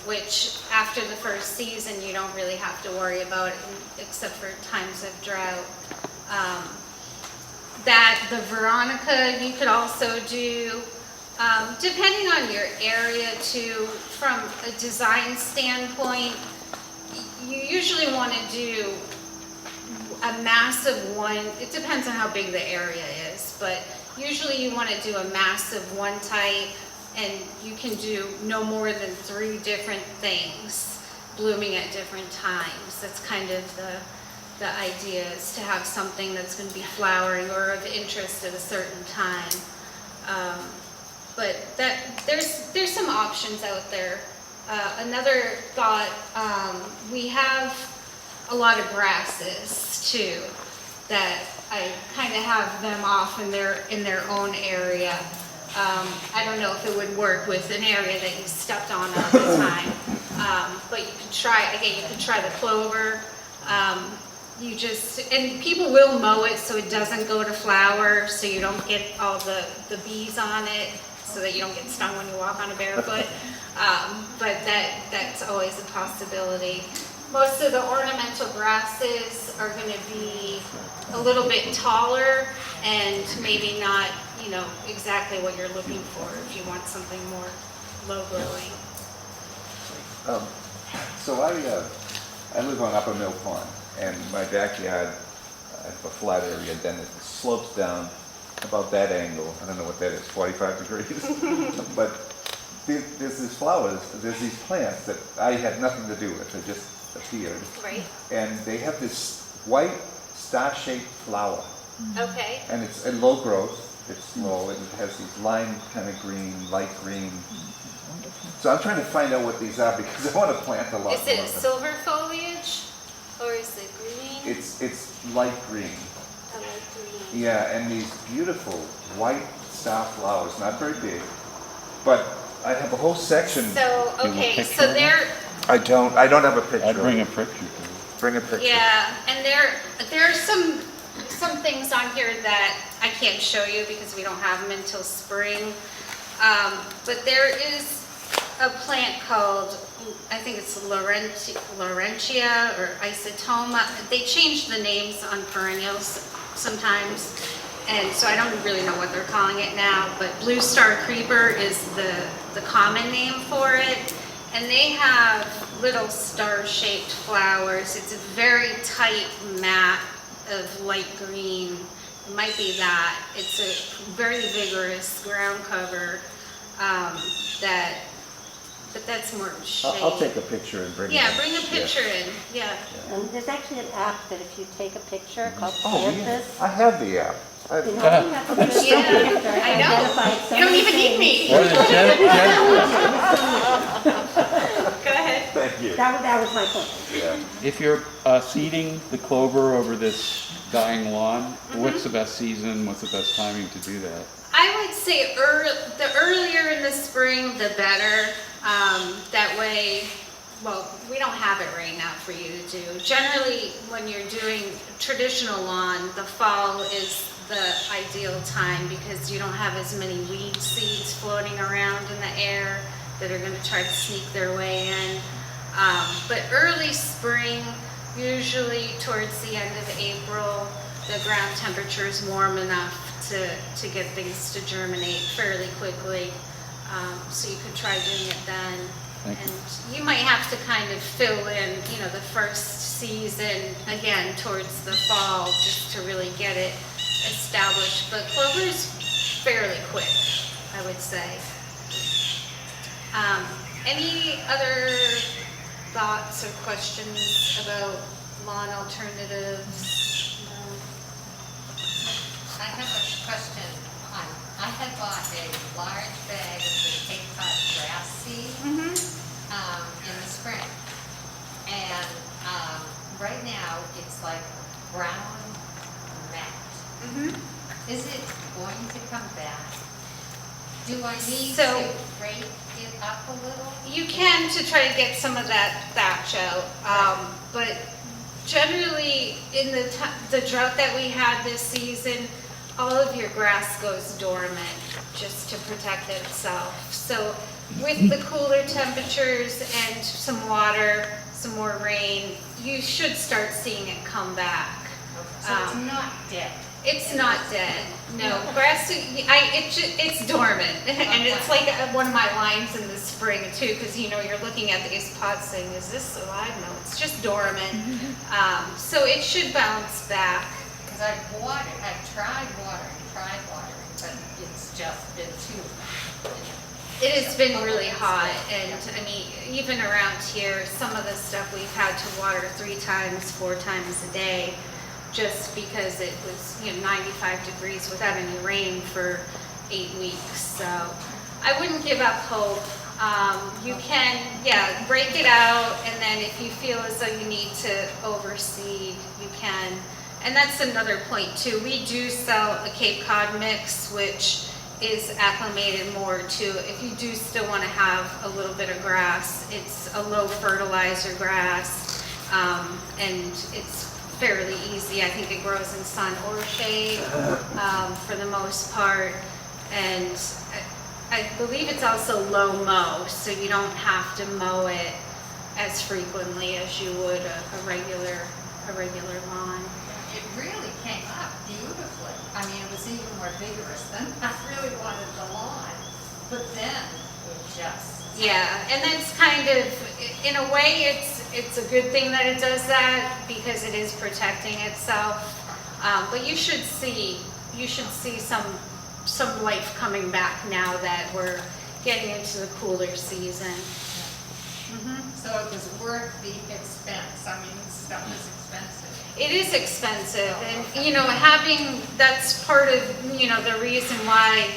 which after the first season, you don't really have to worry about it except for times of drought. That the Veronica you could also do, depending on your area too, from a design standpoint, you usually want to do a massive one. It depends on how big the area is, but usually you want to do a massive one type, and you can do no more than 3 different things blooming at different times. That's kind of the idea, is to have something that's going to be flowering or of interest at a certain time. But there's some options out there. Another thought, we have a lot of grasses too, that I kind of have them off in their own area. I don't know if it would work with an area that you stepped on all the time, but you could try the clover. And people will mow it so it doesn't go to flower, so you don't get all the bees on it, so that you don't get stung when you walk on a barefoot. But that's always a possibility. Most of the ornamental grasses are going to be a little bit taller and maybe not, exactly what you're looking for if you want something more low growing. So I live on Upper Mill Pond, and my backyard, I have a flat area, then it slopes down about that angle. I don't know what that is, 45 degrees. But there's these flowers, there's these plants that I had nothing to do with, they just appeared. Right. And they have this white star-shaped flower. Okay. And it's a low growth, it's small, and it has these lime kind of green, light green. So I'm trying to find out what these are because I want to plant a lot more Is it of them. silver foliage or is it green? It's light green. I like green. Yeah, and these beautiful white star flowers, not very big, but I have a whole section. So, Do you want a okay, picture so of there, I don't have a picture. I'd bring a of it. picture. Bring a picture. yeah, and there are some things on here that I can't show you because we don't have them until spring. But there is a plant called, I think it's Laurentia or Isotoma. They change the names on perennials sometimes, and so I don't really know what they're calling it now, but Blue Star Creeper is the common name for it. And they have little star-shaped flowers. It's a very tight mat of light green. It might be that. It's a very vigorous ground cover but that's more shade. I'll take a picture and bring it. Yeah, bring a picture in, yeah. And there's actually an app that if you take a picture called Oh, Plant yeah. This, I have the app. you know, you have to do it Yeah, together and I know. identify so You don't many even need things. me. Or the Go ahead. Thank you. That was my point. Yeah. If you're seeding the clover over this dying lawn, what's the best season, what's the best timing to do that? I would say the earlier in the spring, the better. That way, well, we don't have it right now for you to do. Generally, when you're doing traditional lawn, the fall is the ideal time because you don't have as many weed seeds floating around in the air that are going to try to sneak their way in. But early spring, usually towards the end of April, the ground temperature is warm enough to get things to germinate fairly quickly. So you could try doing it then. Thank you. And you might have to kind of fill in, you know, the first season again towards the fall just to really get it established. But clover's fairly quick, I would say. Any other thoughts or questions about lawn alternatives? No? I have a question on, I had bought a large bag of the Cape Cod grass seed in the spring. And right now, it's like brown mat. Is it going to come back? Do I need So- to break it up a little? You can to try to get some of that thatch out, but generally in the drought that we had this season, all of your grass goes dormant just to protect itself. So with the cooler temperatures and some water, some more rain, you should start seeing it come back. So it's not dead? It's not dead, no. Grass, it's dormant, and it's like one of my lines in the spring too, because you know, you're looking at these pots saying, is this alive? No, it's just dormant. So it should bounce back. Because I've tried watering, but it's just been too, It has been really hot, and I mean, even around here, some of the stuff we've had to water 3 times, 4 times a day, just because it was, you know, 95 degrees without any rain for 8 weeks. So I wouldn't give up hope. You can, yeah, break it out, and then if you feel as though you need to overseed, you can. And that's another point too. We do sell a Cape Cod mix, which is acclimated more to, if you do still want to have a little bit of grass, it's a low fertilizer grass, and it's fairly easy. I think it grows in sun or shade for the most part, and I believe it's also low mow, so you don't have to mow it as frequently as you would a regular lawn. it really came up beautifully. I mean, it was even more vigorous than I really wanted the lawn. But then it just. Yeah, and that's kind of, in a way, it's a good thing that it does that because it is protecting itself. But you should see some life coming back now that we're getting into the cooler season. So it was worth the expense. I mean, stuff is expensive. It is expensive, and you know, that's part of, you know, the reason why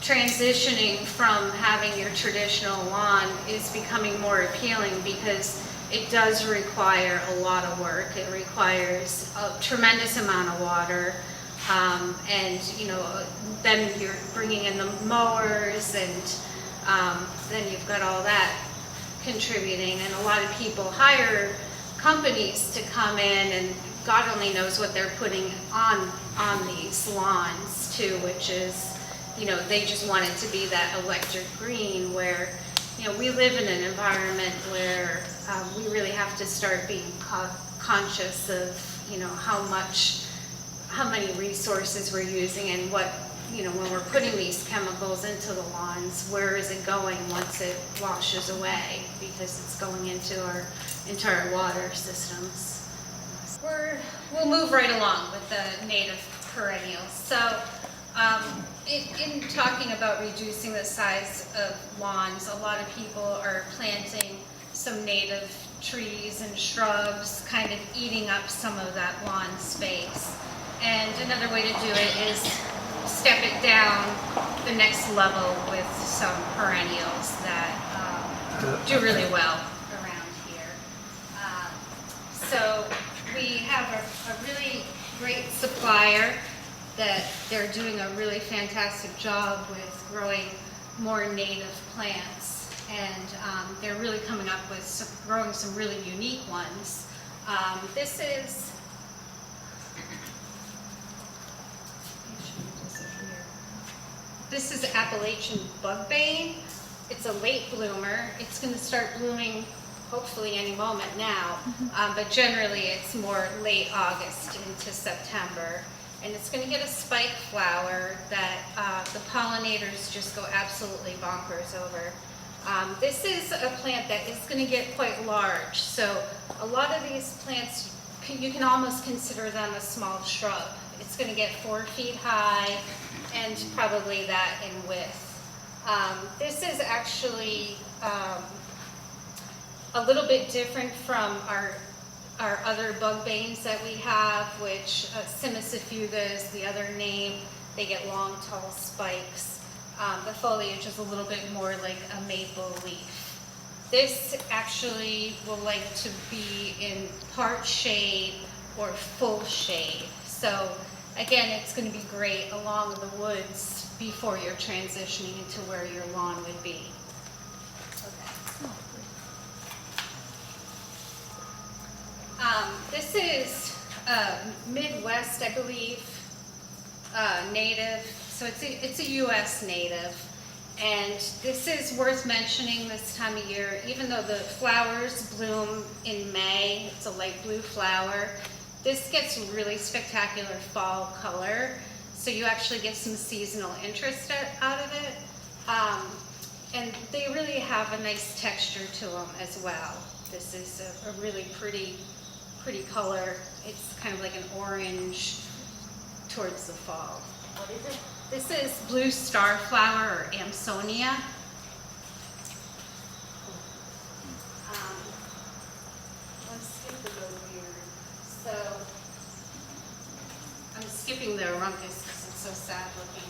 transitioning from having your traditional lawn is becoming more appealing, because it does require a lot of work. It requires a tremendous amount of water. And, then you're bringing in the mowers and then you've got all that contributing. And a lot of people hire companies to come in, and God only knows what they're putting on these lawns too, which is, they just want it to be that electric green where, we live in an environment where we really have to start being conscious of, how many resources we're using and what, when we're putting these chemicals into the lawns, where is it going once it washes away? Because it's going into our water systems. We'll move right along with the native perennials. So in talking about reducing the size of lawns, a lot of people are planting some native trees and shrubs, kind of eating up some of that lawn space. And another way to do it is step it down the next level with some perennials that do really well around here. So we have a really great supplier that they're doing a really fantastic job with growing more native plants, and they're really coming up with growing some really unique ones. This is Appalachian bugbane. It's a late bloomer. It's going to start blooming hopefully any moment now, but generally it's more late August into September. And it's going to get a spike flower that the pollinators just go absolutely bonkers over. This is a plant that is going to get quite large. So a lot of these plants, you can almost consider them a small shrub. It's going to get 4 feet high and probably that in width. This is actually a little bit different from our other bug banes that we have, which Simicifuga is the other name. They get long, tall spikes. The foliage is a little bit more like a maple leaf. This actually will like to be in part shade or full shade. So again, it's going to be great along the woods before you're transitioning into where your lawn would be. This is Midwest, I believe, native. So it's a U.S. native. And this is worth mentioning this time of year. Even though the flowers bloom in May, it's a light blue flower, this gets really spectacular fall color. So you actually get some seasonal interest out of it. And they really have a nice texture to them as well. This is a really pretty color. It's kind of like an orange towards the fall. What is it? This is blue starflower or Amsonia. Let's skip the goat beard. So I'm skipping the rumpus because it's so sad looking.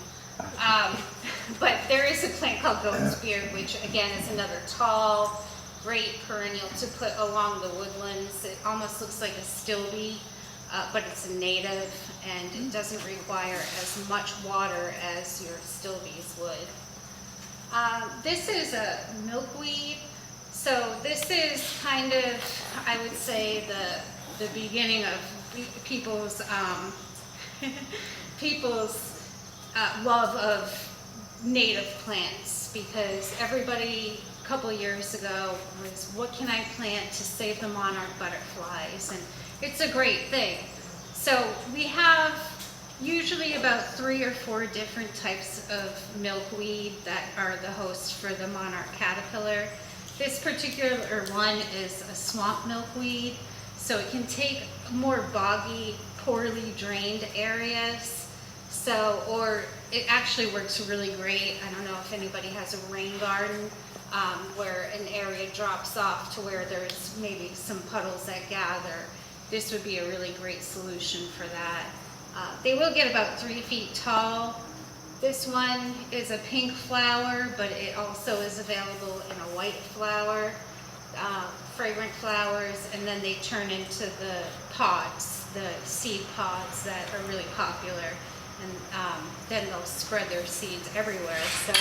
But there is a plant called goat's beard, which again is another tall, great perennial to put along the woodlands. It almost looks like a stilby, but it's a native and it doesn't require as much water as your stilbies would. This is a milkweed. So this is kind of, I would say, the beginning of people's love of native plants, because everybody a couple of years ago was, what can I plant to save the monarch butterflies? And it's a great thing. So we have usually about 3 or 4 different types of milkweed that are the host for the monarch caterpillar. This particular one is a swamp milkweed, so it can take more boggy, poorly drained areas. Or it actually works really great. I don't know if anybody has a rain garden where an area drops off to where there's maybe some puddles that gather. This would be a really great solution for that. They will get about 3 feet tall. This one is a pink flower, but it also is available in a white flower, fragrant flowers, and then they turn into the pods. the seed pods that are really popular. And then they'll spread their seeds everywhere. So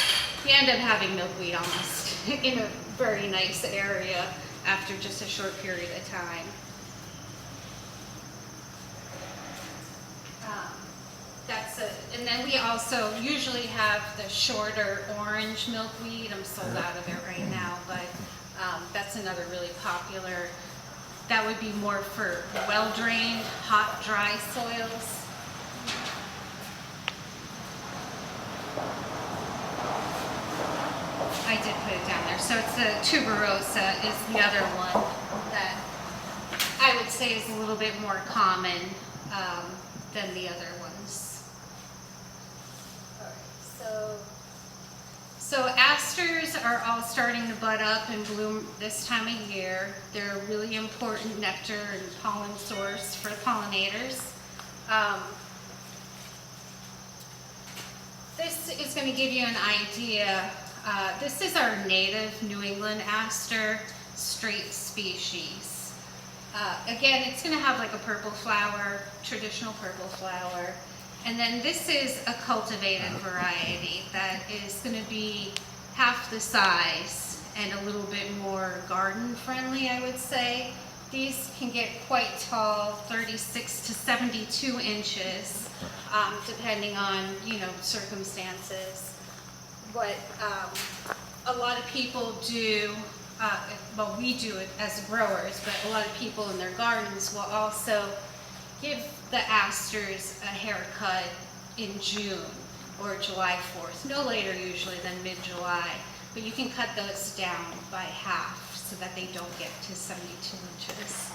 you end up having milkweed almost in a very nice area after just a short period of time. And then we also usually have the shorter orange milkweed. I'm sold out of it right now, but that's another really popular. That would be more for well-drained, hot, dry soils. I did put it down there. So it's the tuberosa is the other one that I would say is a little bit more common than the other ones. So asters are all starting to bud up and bloom this time of year. They're a really important nectar and pollen source for pollinators. This is going to give you an idea. This is our native New England aster, straight species. Again, it's going to have like a purple flower, traditional purple flower. And then this is a cultivated variety that is going to be half the size and a little bit more garden friendly, I would say. These can get quite tall, 36 to 72 inches, depending on, circumstances. But a lot of people do, well, we do it as growers, but a lot of people in their gardens will also give the asters a haircut in June or July 4th, no later usually than mid-July. But you can cut those down by half so that they don't get to 72 inches.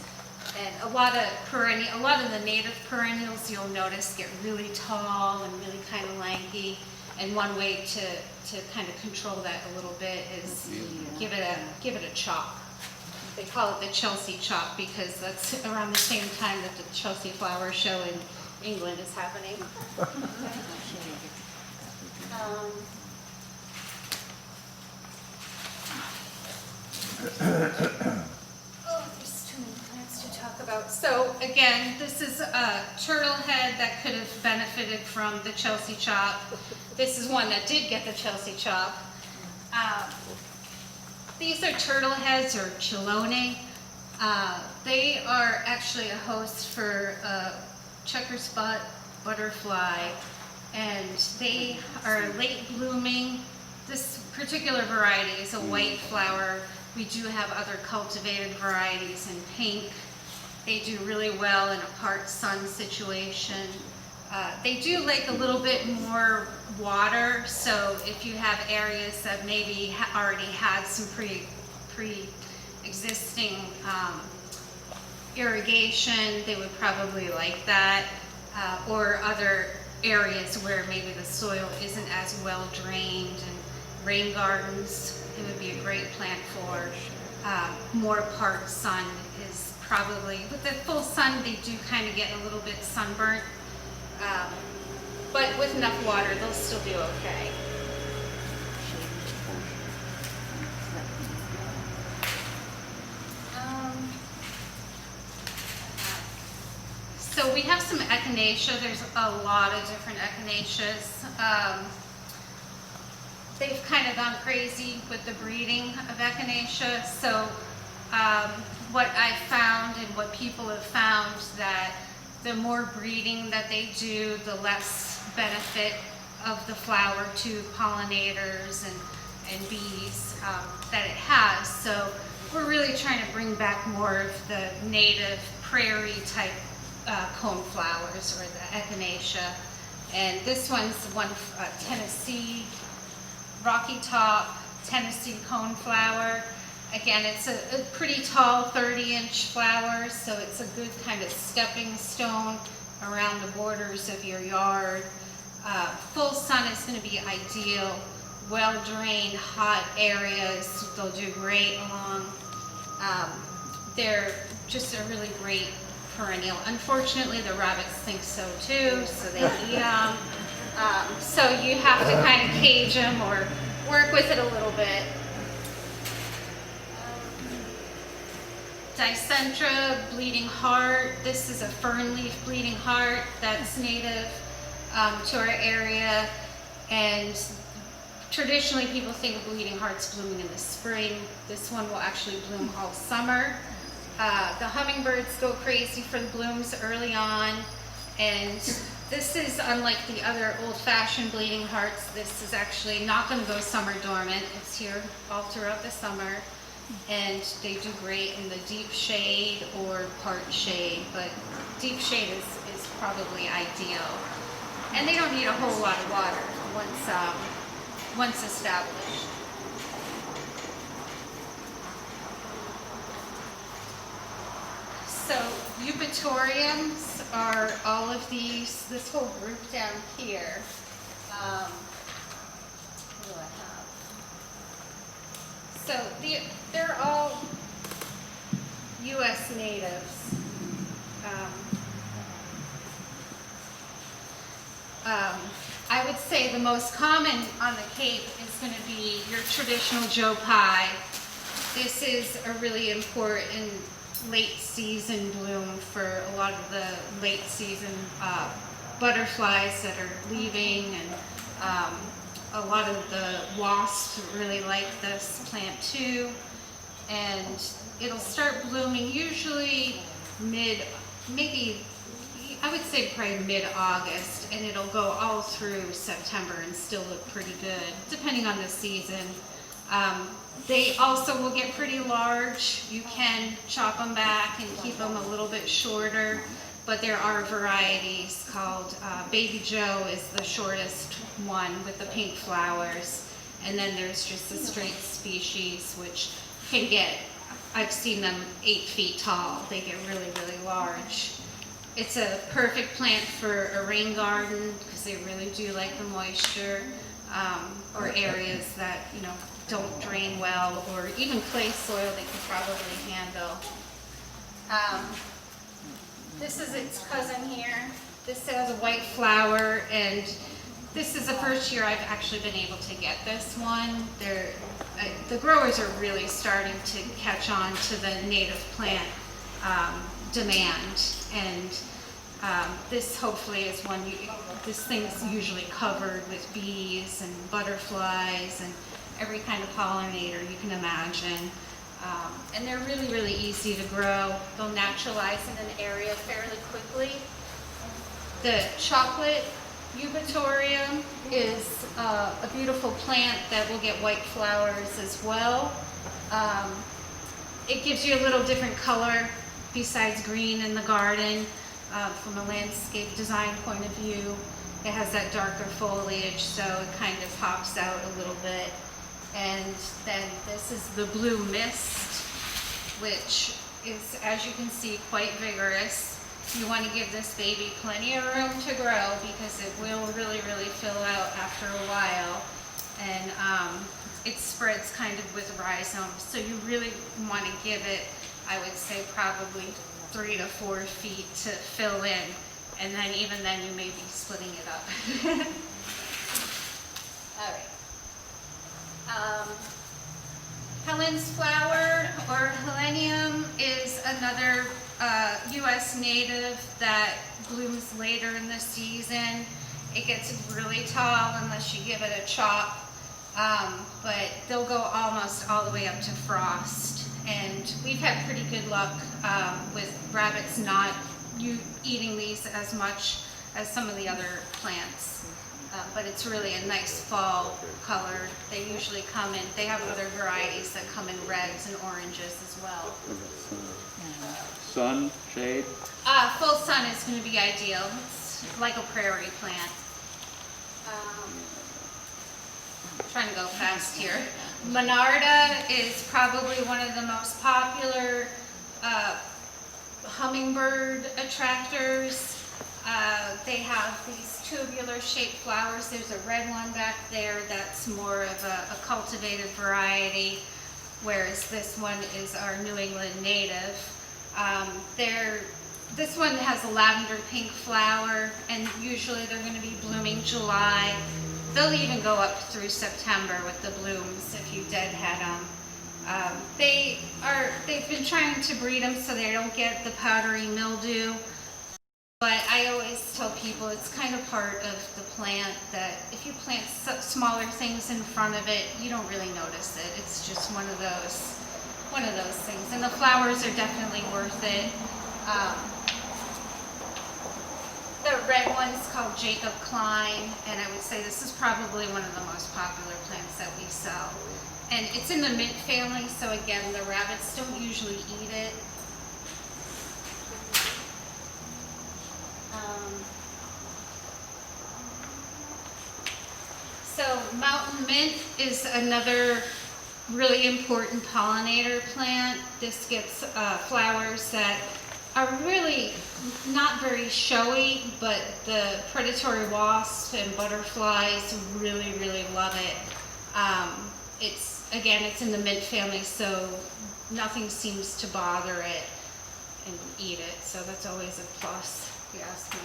And a lot of the native perennials you'll notice get really tall and really kind of lanky. And one way to kind of control that a little bit is give it a chop. They call it the Chelsea chop because that's around the same time that the Chelsea Flower Show in England is happening. There's too many plants to talk about. So again, this is a turtle head that could have benefited from the Chelsea chop. This is one that did get the Chelsea chop. These are turtle heads or chelone. They are actually a host for checker spot butterfly, and they are late blooming. This particular variety is a white flower. We do have other cultivated varieties in pink. They do really well in a part sun situation. They do like a little bit more water, so if you have areas that maybe already had some pre-existing irrigation, they would probably like that, or other areas where maybe the soil isn't as well drained, and rain gardens, it would be a great plant for. More part sun is probably, with the full sun they do kind of get a little bit sunburnt. But with enough water, they'll still do okay. So we have some echinacea. There's a lot of different echinaceas. They've kind of gone crazy with the breeding of echinacea. So what I've found and what people have found that the more breeding that they do, the less benefit of the flower to pollinators and bees that it has. So we're really trying to bring back more of the native prairie type cone flowers, or the echinacea. And this one's one Tennessee rocky top Tennessee cone flower. Again, it's a pretty tall 30-inch flower, so it's a good kind of stepping stone around the borders of your yard. Full sun is going to be ideal. Well-drained, hot areas, they'll do great along. They're just a really great perennial. Unfortunately, the rabbits think so too, so they eat them. So you have to kind of cage them or work with it a little bit. Dicentra, bleeding heart. This is a fern leaf bleeding heart that's native to our area. And traditionally people think of bleeding hearts blooming in the spring. This one will actually bloom all summer. The hummingbirds go crazy for the blooms early on. And this is unlike the other old-fashioned bleeding hearts. This is actually not going to go summer dormant. It's here all throughout the summer. And they do great in the deep shade or part shade, but deep shade is probably ideal. And they don't need a whole lot of water once established. So eupatoriums are all of these, this whole group down here. What do I have? So they're all U.S. natives. I would say the most common on the Cape is going to be your traditional Joe Pye. This is a really important late season bloom for a lot of the late season butterflies that are leaving, and a lot of the wasps really like this plant too. And it'll start blooming usually maybe I would say probably mid-August, and it'll go all through September and still look pretty good, depending on the season. They also will get pretty large. You can chop them back and keep them a little bit shorter, but there are varieties called Baby Joe is the shortest one with the pink flowers, and then there's just the straight species, which can get, I've seen them 8 feet tall. They get really, really large. It's a perfect plant for a rain garden because they really do like the moisture, or areas that, you know, don't drain well, or even clay soil they can probably handle. This is its cousin here. This has a white flower, and this is the first year I've actually been able to get this one. The growers are really starting to catch on to the native plant demand, and this hopefully is one, this thing's usually covered with bees and butterflies and every kind of pollinator you can imagine. And they're really, really easy to grow. They'll naturalize in an area fairly quickly. The chocolate eupatorium is a beautiful plant that will get white flowers as well. It gives you a little different color besides green in the garden. From a landscape design point of view, it has that darker foliage, so it kind of pops out a little bit. And then this is the blue mist, which is, as you can see, quite vigorous. You want to give this baby plenty of room to grow because it will really, really fill out after a while. And it spreads kind of with rhizomes, so you really want to give it, I would say, probably 3 to 4 feet to fill in, and then even then you may be splitting it up. All right. Helen's flower, or Helenium, is another U.S. native that blooms later in the season. It gets really tall unless you give it a chop, but they'll go almost all the way up to frost. And we've had pretty good luck with rabbits not eating these as much as some of the other plants. But it's really a nice fall color. They usually come in, they have other varieties that come in reds and oranges as well. Sun, shade? Full sun is going to be ideal. It's like a prairie plant. Trying to go fast here. Monarda is probably one of the most popular hummingbird attractors. They have these tubular shaped flowers. There's a red one back there that's more of a cultivated variety, whereas this one is our New England native. This one has a lavender pink flower, and usually they're going to be blooming July. They'll even go up through September with the blooms if you deadhead them. They've been trying to breed them so they don't get the powdery mildew. But I always tell people it's kind of part of the plant that if you plant smaller things in front of it, you don't really notice it. It's just one of those things. And the flowers are definitely worth it. The red one's called Jacob Klein, and I would say this is probably one of the most popular plants that we sell. And it's in the mint family, so again, the rabbits don't usually eat it. So mountain mint is another really important pollinator plant. This gets flowers that are really not very showy, but the predatory wasps and butterflies really, really love it. It's in the mint family, so nothing seems to bother it and eat it, so that's always a plus, if you ask me.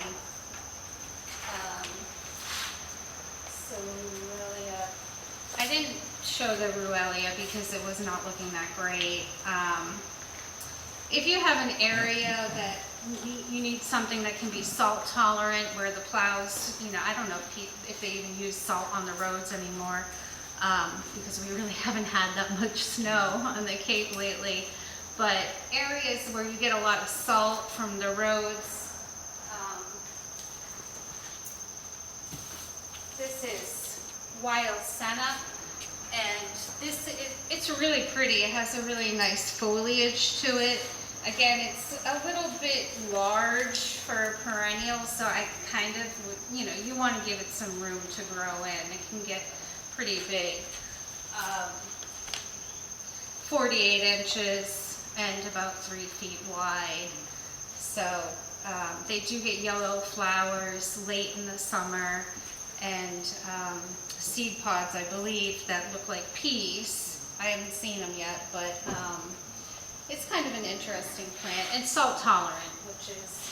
So Ruellia, I didn't show the Ruellia because it was not looking that great. If you have an area that you need something that can be salt tolerant, where the plows, I don't know if they even use salt on the roads anymore, because we really haven't had that much snow on the Cape lately. But areas where you get a lot of salt from the roads, this is wild senna, and it's really pretty. It has a really nice foliage to it. Again, it's a little bit large for perennial, so I kind of would, you want to give it some room to grow in. It can get pretty big. 48 inches and about 3 feet wide. So they do get yellow flowers late in the summer, and seed pods, I believe, that look like peas. I haven't seen them yet, but it's kind of an interesting plant, and salt tolerant, which is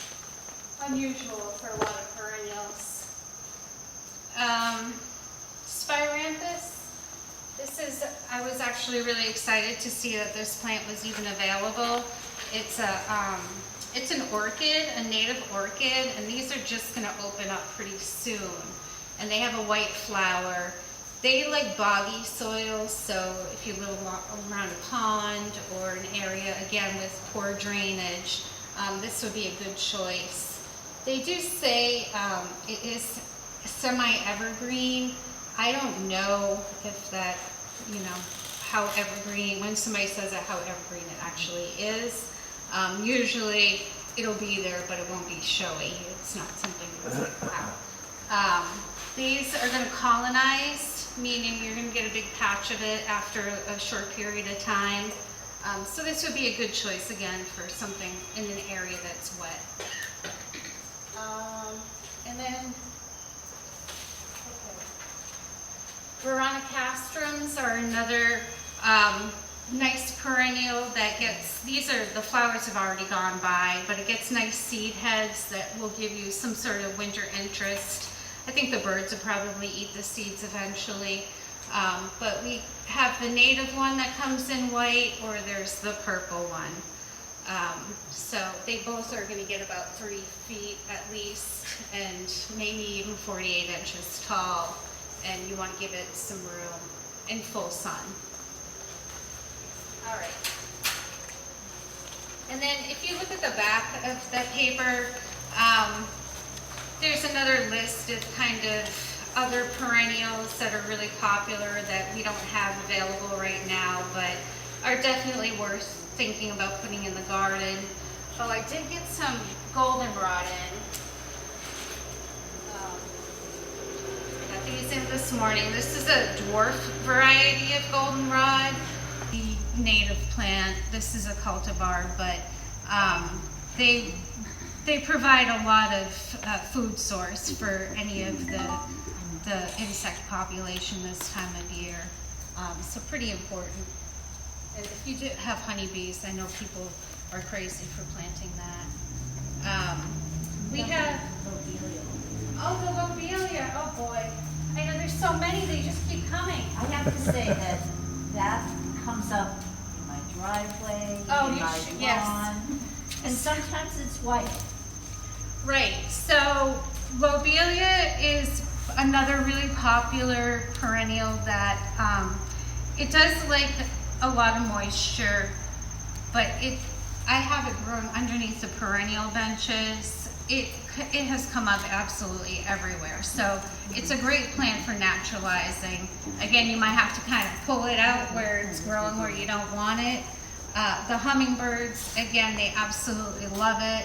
unusual for a lot of perennials. Spiranthus. I was actually really excited to see that this plant was even available. It's an orchid, a native orchid, and these are just going to open up pretty soon. And they have a white flower. They like boggy soils, so if you live around a pond or an area, again, with poor drainage, this would be a good choice. They do say it is semi-evergreen. I don't know if that, how evergreen, when somebody says that, how evergreen it actually is. Usually it'll be there, but it won't be showy. It's not something that's wow. These are going to colonize, meaning you're going to get a big patch of it after a short period of time. So this would be a good choice, again, for something in an area that's wet. And then, Veronicastrums are another nice perennial that the flowers have already gone by, but it gets nice seed heads that will give you some sort of winter interest. I think the birds will probably eat the seeds eventually. But we have the native one that comes in white, or there's the purple one. So they both are going to get about 3 feet at least, and maybe even 48 inches tall. And you want to give it some room in full sun. All right. And then if you look at the back of the paper, there's another list of kind of other perennials that are really popular that we don't have available right now, but are definitely worth thinking about putting in the garden. Oh, I did get some goldenrod in. I got these in this morning. This is a dwarf variety of goldenrod. The native plant, this is a cultivar, but they provide a lot of food source for any of the insect population this time of year. So pretty important. And if you do have honeybees, I know people are crazy for planting that. We have, oh, the lobelia, oh boy. I know there's so many, they just keep coming. I have to say that comes up driveway, Oh, in you my should- yes. lawn. And sometimes it's white. Right, so lobelia is another really popular perennial that, it does like a lot of moisture, but I have it grown underneath the perennial benches. It has come up absolutely everywhere, so it's a great plant for naturalizing. Again, you might have to kind of pull it out where it's growing where you don't want it. The hummingbirds, again, they absolutely love it.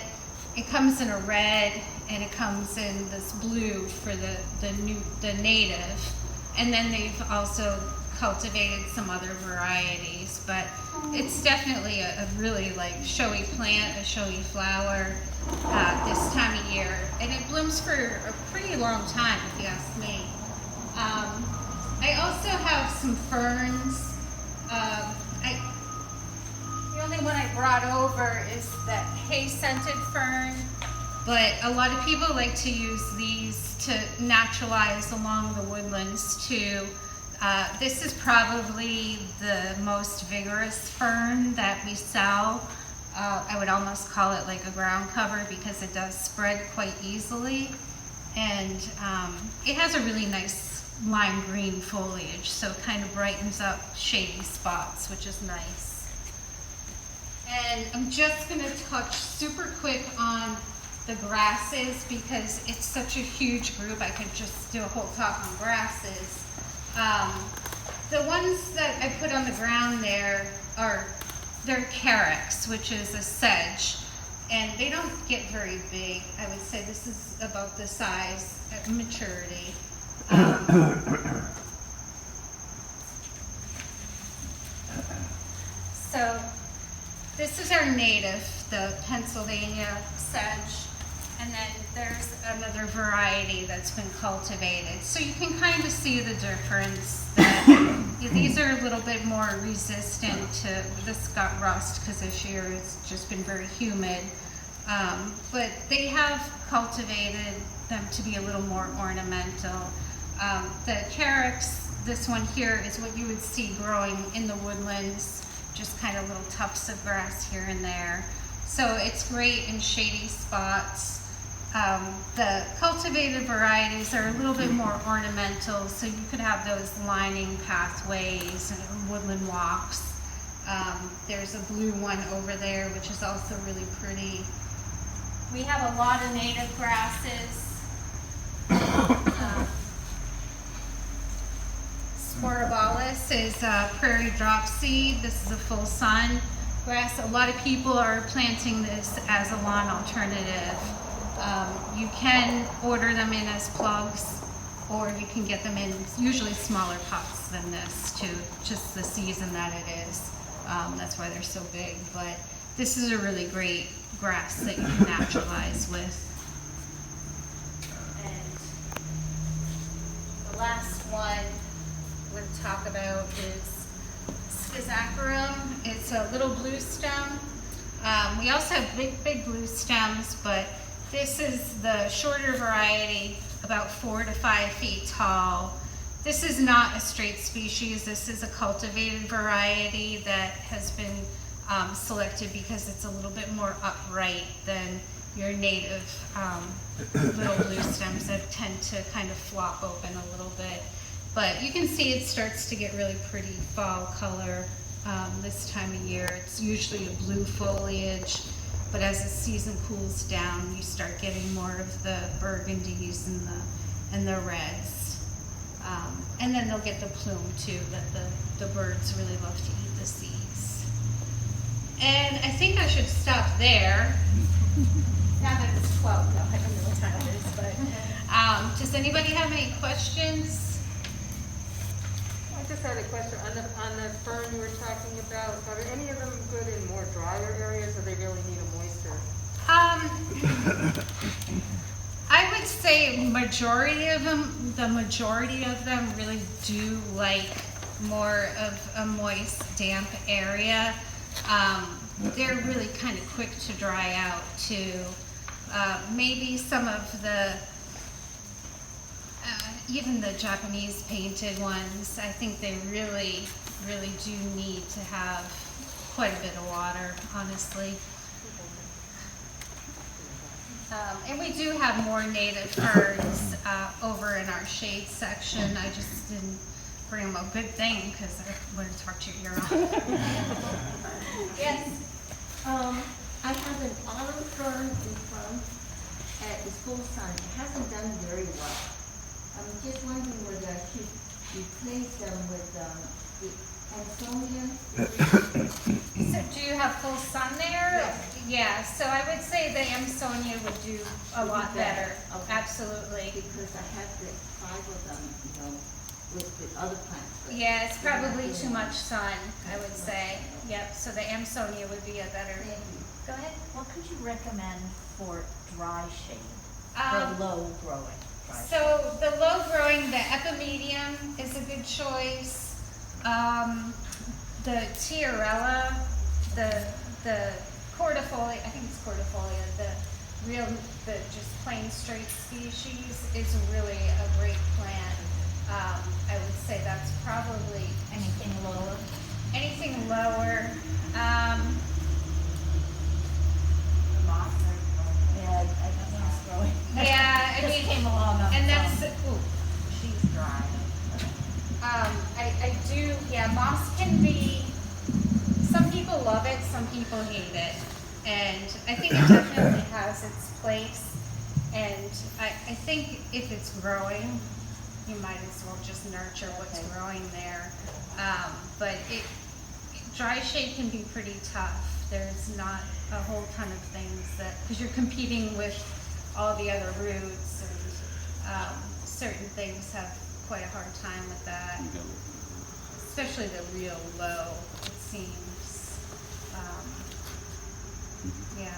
It comes in a red and it comes in this blue for the native, and then they've also cultivated some other varieties, but it's definitely a really like showy plant, a showy flower this time of year, and it blooms for a pretty long time if you ask me. I also have some ferns. The only one I brought over is that hay-scented fern, but a lot of people like to use these to naturalize along the woodlands too. This is probably the most vigorous fern that we sell. I would almost call it like a ground cover because it does spread quite easily, and it has a really nice lime green foliage, so it kind of brightens up shady spots, which is nice. And I'm just going to touch super quick on the grasses because it's such a huge group. I could just do a whole talk on grasses. The ones that I put on the ground there they're carex, which is a sedge, and they don't get very big. I would say this is about the size at maturity. So this is our native, the Pennsylvania sedge, and then there's another variety that's been cultivated. So you can kind of see the difference. These are a little bit more resistant to, this got rust because this year it's just been very humid. But they have cultivated them to be a little more ornamental. The carex, this one here, is what you would see growing in the woodlands, just kind of little tufts of grass here and there. So it's great in shady spots. The cultivated varieties are a little bit more ornamental, so you could have those lining pathways and woodland walks. There's a blue one over there, which is also really pretty. We have a lot of native grasses. Sporobolus is prairie dropseed. This is a full sun grass. A lot of people are planting this as a lawn alternative. You can order them in as plugs, or you can get them in usually smaller pots than this too, just the season that it is. That's why they're so big, but this is a really great grass that you can naturalize with. And the last one I'm going to talk about is Schizaccharum. It's a little blue stem. We also have big blue stems, but this is the shorter variety, about 4 to 5 feet tall. This is not a straight species. This is a cultivated variety that has been selected because it's a little bit more upright than your native little blue stems that tend to kind of flop open a little bit. But you can see it starts to get really pretty fall color this time of year. It's usually a blue foliage, but as the season cools down, you start getting more of the burgundies and the reds. And then they'll get the plume too, that the birds really love to eat the seeds. And I think I should stop there. Now that it's 12, no, I don't know what time it is, but does anybody have any questions? I just had a question on the fern you were talking about. Are any of them good in more drier areas, or they really need a moisture? I would say the majority of them really do like more of a moist, damp area. They're really kind of quick to dry out too. Maybe some of the, even the Japanese painted ones, I think they really do need to have quite a bit of water, honestly. And we do have more native ferns over in our shade section. I just didn't bring them, a good thing, because I wanted to talk to your ear off. Yes? I have an olive fern in front at the full sun. It hasn't done very well. I'm just wondering whether I should replace them with the Ansonia. So do you have full sun there? Yes. Yeah, so I would say the Amsonia would do a lot better, Okay. absolutely. Because I have the 5 of them, with other plants. But Yeah, it's probably too much sun, I would say. Yep, so the Amsonia would be a better, Thank you. go ahead. What could you recommend for dry shade, Um, for low growing? Dry shade? So the low growing, the epimedium is a good choice. The tiarella, the cordifolia, I think it's cordifolia, the just plain straight species is really a great plant. I would say that's probably Anything lower? anything lower. Yeah, I think it's growing. Yeah, I Just mean, came along on and that's, some. ooh, She's dry. I do, yeah, moss can be, some people love it, some people hate it. And I think it definitely has its place. And I think if it's growing, you might as well just nurture what's growing there. But dry shade can be pretty tough. There's not a whole ton of things that, because you're competing with all the other roots, and certain things have quite a hard time with that. Especially the real low, it seems. Yeah.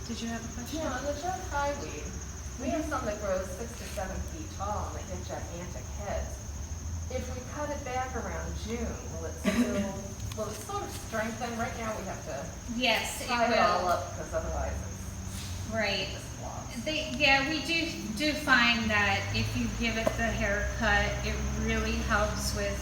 Did you have a question? Yeah, on the junk highweed, we have some that grow 6 to 7 feet tall and they get gigantic heads. If we cut it back around June, will it sort of strengthen? Right now we have to Yes, it tie it all will. up because otherwise it's Right. just flops. Yeah, we do find that if you give it the haircut, it really helps with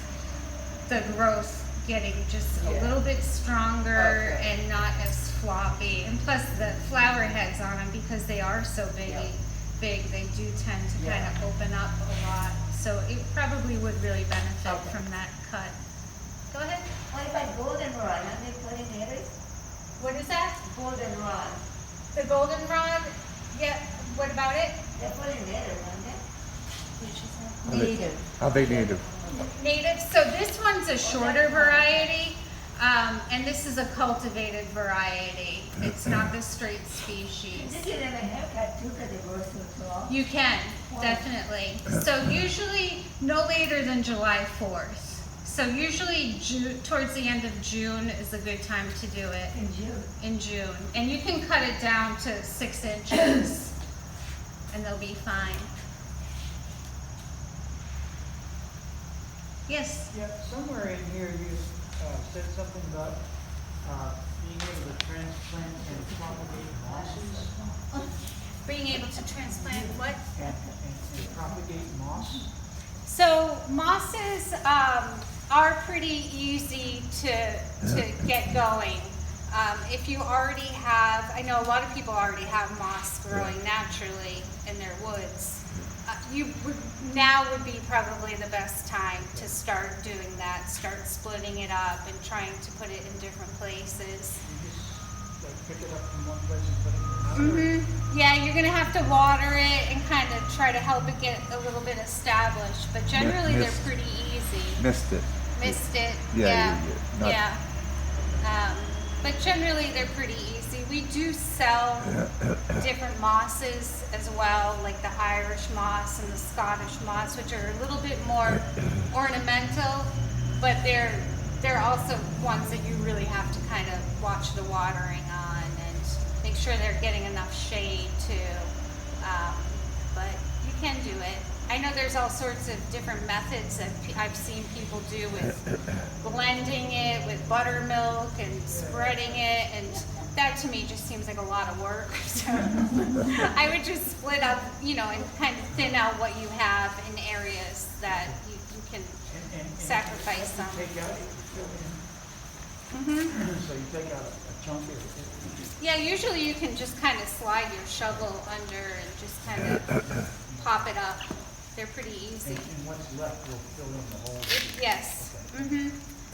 the growth getting just a Yeah. little bit stronger Okay. and not as floppy. And plus the flower heads on them, because they are so big, they do tend to kind of open up a lot. So it probably would really benefit Okay. from that cut. Go ahead. What about goldenrod? Are they pollinated? What is that? Goldenrod. The goldenrod? Yeah, what about it? They're pollinated, aren't they? Native. Are they native? Native, so this one's a shorter variety, and this is a cultivated variety. It's not the straight species. Did you have a haircut too, because they grow so tall? You can, definitely. So usually no later than July 4th. So usually towards the end of June is a good time to do it. In June. In June. And you can cut it down to 6 inches, and they'll be fine. Yes? Yeah, somewhere in here you said something about being able to transplant and propagate mosses Being able to transplant what? and propagate moss. So mosses are pretty easy to get going. If you already have, I know a lot of people already have moss growing naturally in their woods. Now would be probably the best time to start doing that, start splitting it up and trying to put it in different places. You just like pick it up from one place and put it in another. Yeah, you're gonna have to water it and kind of try to help it get a little bit established, but generally they're Mist. pretty easy. Missed it. Missed it, Yeah, not- yeah. But generally they're pretty easy. We do sell different mosses as well, like the Irish moss and the Scottish moss, which are a little bit more ornamental, but they're also ones that you really have to kind of watch the watering on and make sure they're getting enough shade too. But you can do it. I know there's all sorts of different methods that I've seen people do with blending it with buttermilk and spreading it, and that to me just seems like a lot of work. So I would just split up, and kind of thin out what you have in areas that you can And sacrifice what some. you take out, you fill in. So you take out a chunk of it. Yeah, usually you can just kind of slide your shovel under and just kind of pop it up. They're pretty easy. And what's left will fill in the hole. Yes.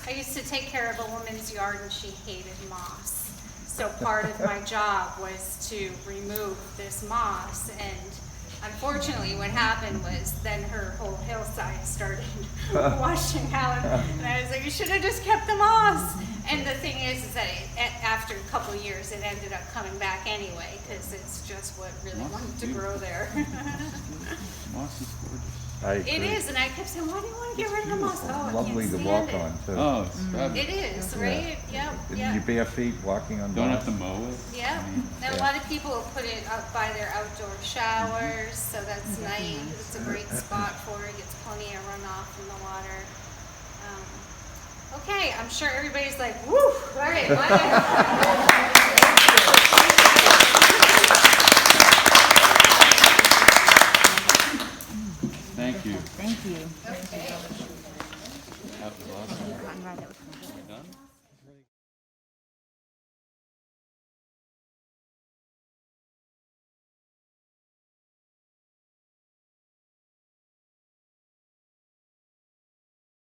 I used to take care of a woman's yard and she hated moss. So part of my job was to remove this moss, and unfortunately what happened was then her whole hillside started washing out, and I was like, you should have just kept the moss. And the thing is that after a couple of years it ended up coming back anyway, because it's just what really Moss is wanted to beautiful. grow there. Moss is gorgeous. I It agree. is, and I kept saying, why do you want to get rid of the moss? Oh, I can't Lovely to stand walk it. on too. Oh, it's fabulous. It is, right? Yep, In yep. your bare feet, walking on. Don't moss. have to mow it. Yeah, and a Yeah. lot of people put it up by their outdoor showers, so that's nice. It's a great spot for it. Gets plenty of runoff from the water. Okay, I'm sure everybody's like, woo! All right, Thank you. Thank you. That was awesome. We're done?